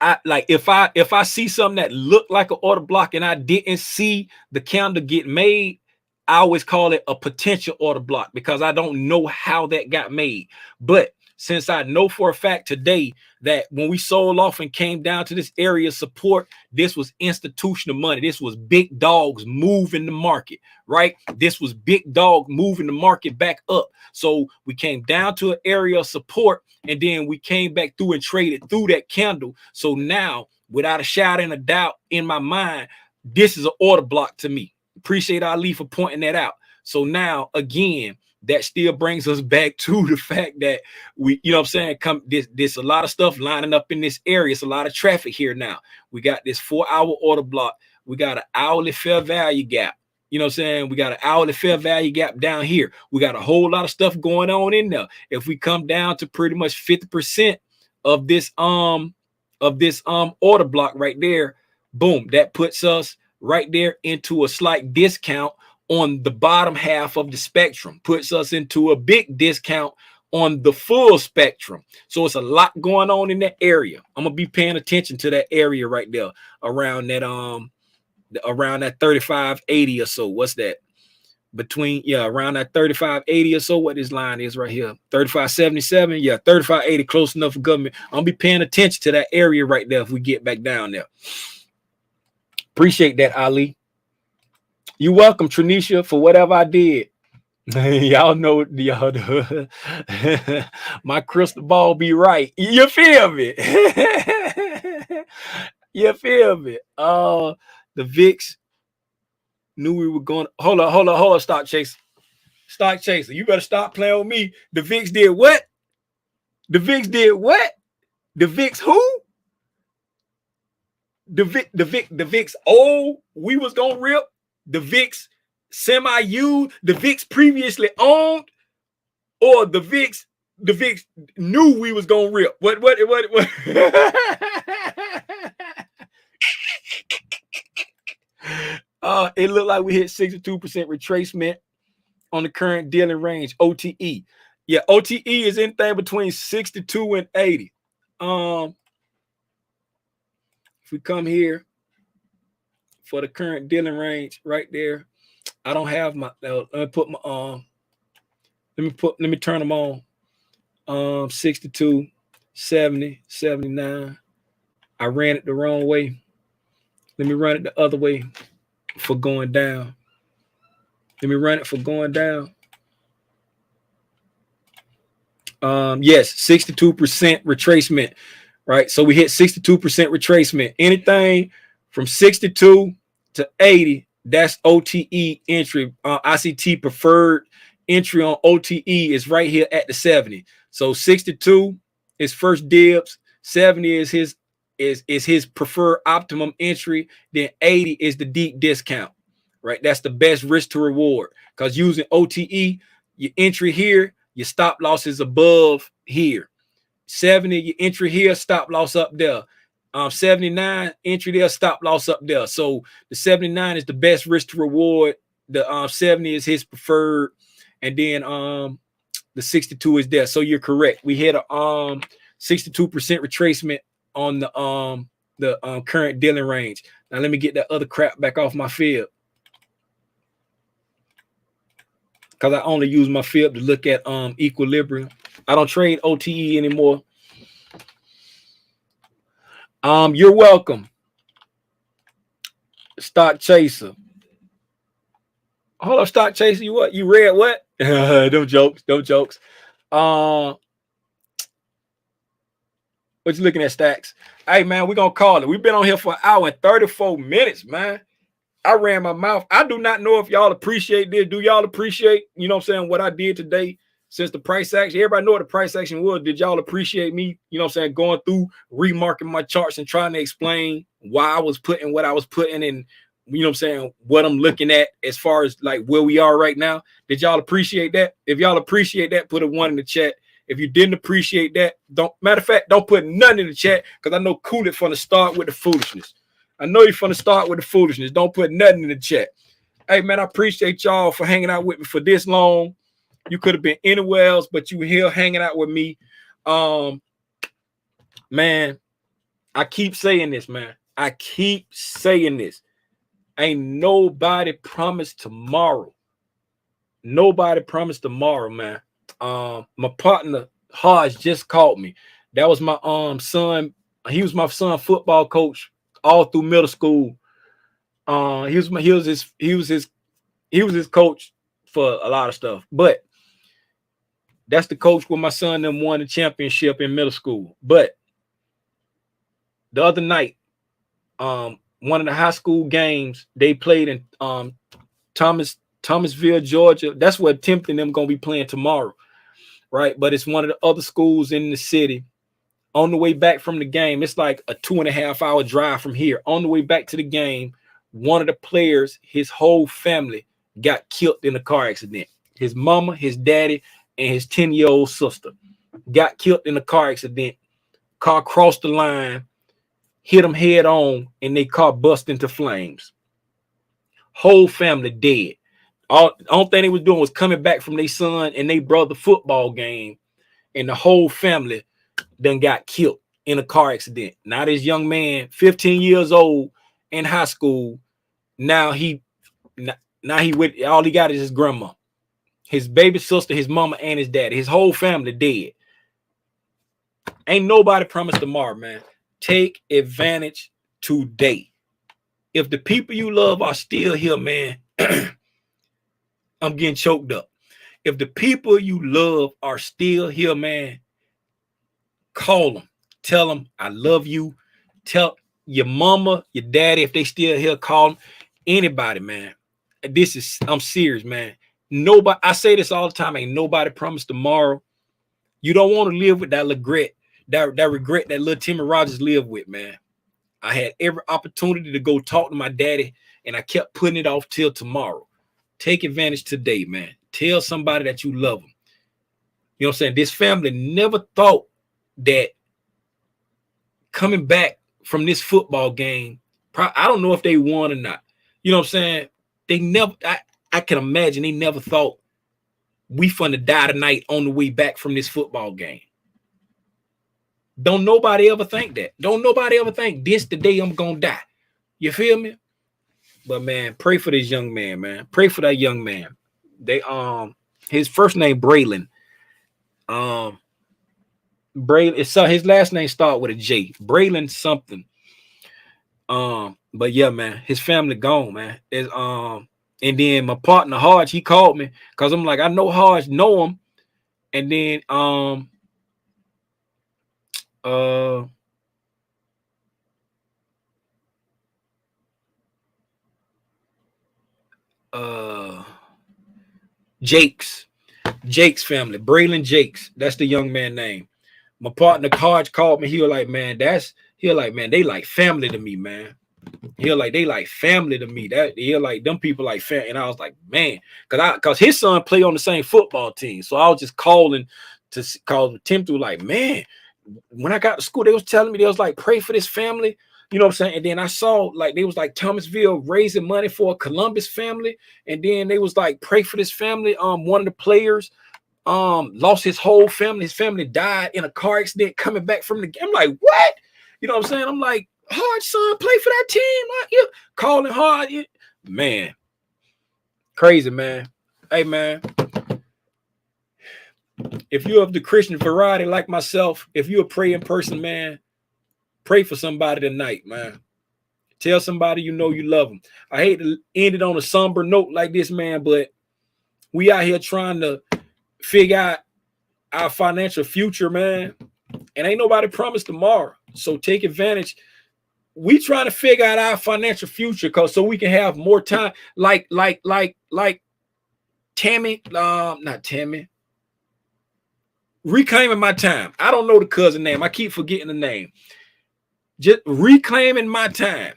[SPEAKER 1] if I see something that looked like an order block and I didn't see the candle get made, I always call it a potential order block, because I don't know how that got made. But since I know for a fact today that when we sold off and came down to this area of support, this was institutional money. This was big dogs moving the market, right? This was big dog moving the market back up. So we came down to an area of support, and then we came back through and traded through that candle. So now, without a shadow and a doubt in my mind, this is an order block to me. Appreciate Ali for pointing that out. So now, again, that still brings us back to the fact that we, you know what I'm saying, this a lot of stuff lining up in this area. It's a lot of traffic here now. We got this 4-hour order block. We got an hourly fair value gap. You know what I'm saying? We ap hourly fair value gap down here. We got a whole lot of stuff going on in there. If we come down to pretty much 50% of this order block right there, boom, that puts us right there into a slight discount on the bottom half of the spectrum, puts us into a big discount on the full spectrum. So it's a lot going on in that area. I'm gonna be paying attention to that area right there around that 3580 or so. What's that? Between around that 3580 or so. What this line is right here, 3577. Yeah, 3580, close enough for government. I'm gonna be paying attention to that area right there if we get back down there. Appreciate that, Ali. You welcome, Tranisha, for whatever I did. Y'all know my crystal ball be right. You feel me? You feel me? The VIX knew we were going. Hold on, stock chaser. Stock chaser, you better stop playing with me. The VIX did what? The VIX did what? The VIX who? The VIX we was gonna rip. The VIX semi-used, the VIX previously owned, or the VIX knew we was gonna rip. What? It looked like we hit 62% retracement on the current dealing range, OTE. Yeah, OTE is anything between 62 and 80. If we come here for the current dealing range right there, I don't have my, let me put my, let me turn them on. 62, 70, 79. I ran it the wrong way. Let me run it the other way for going down. Let me run it for going down. Yes, 62% retracement, right? So we hit 62% retracement. Anything from 62 to 80, that's OTE entry. ICT preferred entry on OTE is right here at the 70. So 62 is first dibs, 70 is his preferred optimum entry, then 80 is the deep discount, right? That's the best risk to reward, because using OTE, your entry here, your stop loss is above here. 70, your entry here, stop loss up there. 79, entry there, stop loss up there. So the 79 is the best risk to reward. The 70 is his preferred, and then the 62 is there. So you're correct. We hit a 62% retracement on the current dealing range. Now let me get that other crap back off my fib, because I only use my fib to look at equilibrium. I don't trade OTE anymore. You're welcome, stock chaser. Hold up, stock chaser. You what? You read what? Them jokes. What you looking at, Stacks? Hey man, we're gonna call it. We've been on here for an hour and 34 minutes, man. I ran my mouth. I do not know if y'all appreciate this. Do y'all appreciate, you know what I'm saying, what I did today since the price action? Everybody know what the price action was. Did y'all appreciate me, you know what I'm saying, going through, remarking my charts and trying to explain why I was putting what I was putting in, you know what I'm saying, what I'm looking at as far as like where we are right now? Did y'all appreciate that? If y'all appreciate that, put a 1 in the chat. If you didn't appreciate that, matter of fact, don't put nothing in the chat, because I know Cool it finna start with the foolishness. I know you're finna start with the foolishness. Don't put nothing in the chat. Hey man, I appreciate y'all for hanging out with me for this long. You could have been anywhere else, but you were here hanging out with me. Man, I keep saying this, man. I keep saying this. Ain't nobody promised tomorrow. Nobody promised tomorrow, man. My partner Hodge just called me. That was my son. He was my son football coach all through middle school. He was his coach for a lot of stuff. But that's the coach where my son them won the championship in middle school. But the other night, one of the high school games they played in Thomasville, Georgia. That's where Timothy and them gonna be playing tomorrow, right? But it's one of the other schools in the city. On the way back from the game, it's like a 2.5-hour drive from here. On the way back to the game, one of the players, his whole family got killed in a car accident. His mama, his daddy, and his 10-year-old sister got killed in a car accident. Car crossed the line, hit them head on, and their car bust into flames. Whole family dead. All only thing they was doing was coming back from their son and their brother football game, and the whole family then got killed in a car accident. Now this young man, 15 years old in high school, now he with all he got is his grandma, his baby sister, his mama, and his daddy. His whole family dead. Ain't nobody promised tomorrow, man. Take advantage today. If the people you love are still here, man, I'm getting choked up. If the people you love are still here, man, call them. Tell them I love you. Tell your mama, your daddy, if they still here, call them. Anybody, man. I'm serious, man. Nobody, I say this all the time, ain't nobody promised tomorrow. You don't want to live with that regret, that regret that little Timmy Rogers lived with, man. I had every opportunity to go talk to my daddy, and I kept putting it off till tomorrow. Take advantage today, man. Tell somebody that you love them. You know what I'm saying? This family never thought that coming back from this football game, I don't know if they won or not. You know what I'm saying? They never, I can imagine they never thought we finna die tonight on the way back from this football game. Don't nobody ever think that. Don't nobody ever think this the day I'm gonna die. You feel me? But man, pray for this young man, man. Pray for that young man. They his first name Braylon. Braylon, so his last name start with a J. Braylon something. But yeah, man, his family gone, man. It's and then my partner Hodge, he called me because I'm like, I know Hodge, know him. And then Jake's family, Braylon Jakes. That's the young man name. My partner Hodge called me. He was like, man, man, they like family to me, man. He like, they like family to me. That he like them people like family. And I was like, man, cause his son play on the same football team. So I was just calling to call Tim through, like, man, when I got to school, they was telling me, they was like, pray for this family. You know what I'm saying? And then I saw like they was like Thomasville raising money for a Columbus family. And then they was like, pray for this family. One of the players lost his whole family. His family died in a car accident coming back from the game. I'm like, what? You know what I'm saying? I'm like, Hard, son, play for that team. Like, calling Hard. Man, crazy, man. Hey, man. If you're of the Christian variety like myself, if you're a praying person, man, pray for somebody tonight, man. Tell somebody you know you love them. I hate to end it on a somber note like this, man, but we out here trying to figure out our financial future, man. And ain't nobody promised tomorrow. So take advantage. We trying to figure out our financial future so we can have more time. Like Tammy, not Tammy. Reclaiming my time. I don't know the cousin name. I keep forgetting the name. Just reclaiming my time.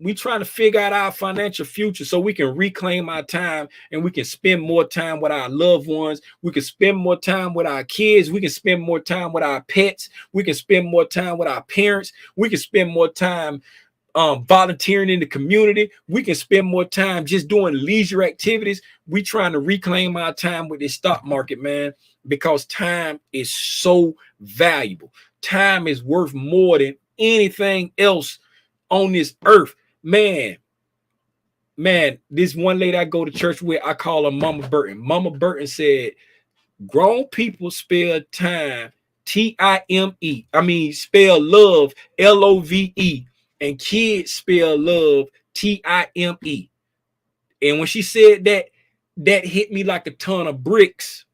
[SPEAKER 1] We trying to figure out our financial future so we can reclaim our time and we can spend more time with our loved ones. We can spend more time with our kids. We can spend more time with our pets. We can spend more time with our parents. We can spend more time volunteering in the community. We can spend more time just doing leisure activities. We trying to reclaim our time with this stock market, man, because time is so valuable. Time is worth more than anything else on this earth. Man, this one lady I go to church with, I call her Mama Burton. Mama Burton said, grown people spend time T-I-M-E. I mean, spell love, L-O-V-E. And kids spell love, T-I-M-E. And when she said that, that hit me like a ton of bricks.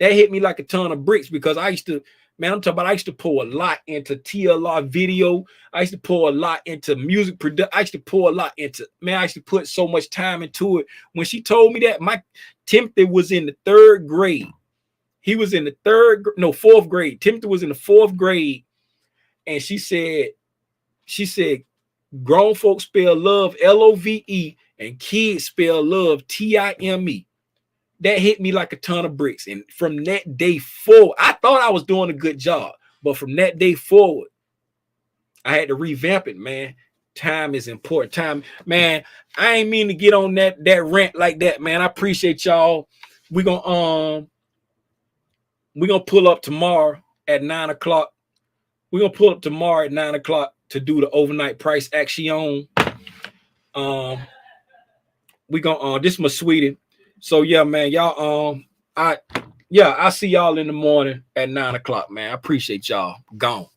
[SPEAKER 1] That hit me like a ton of bricks because I used to, man, I'm talking about I used to pour a lot into TLR video. I used to pour a lot into music production. I used to pour a lot into, man, I used to put so much time into it. When she told me that, my Timothy was in the 3rd grade. He was in the 4th grade. Timothy was in the 4th grade. And she said, grown folks spell love, L-O-V-E, and kids spell love, T-I-M-E. That hit me like a ton of bricks. And from that day forward, I thought I was doing a good job. But from that day forward, I had to revamp it, man. Time is important. Time, man, I ain't mean to get on that rant like that, man. I appreciate y'all. We're gonna pull up tomorrow at 9 o'clock. We're gonna pull up tomorrow at 9 o'clock to do the overnight price action. We gonna this is my sweetie. So yeah, man, y'all I'll see y'all in the morning at 9 o'clock, man. I appreciate y'all. Gone.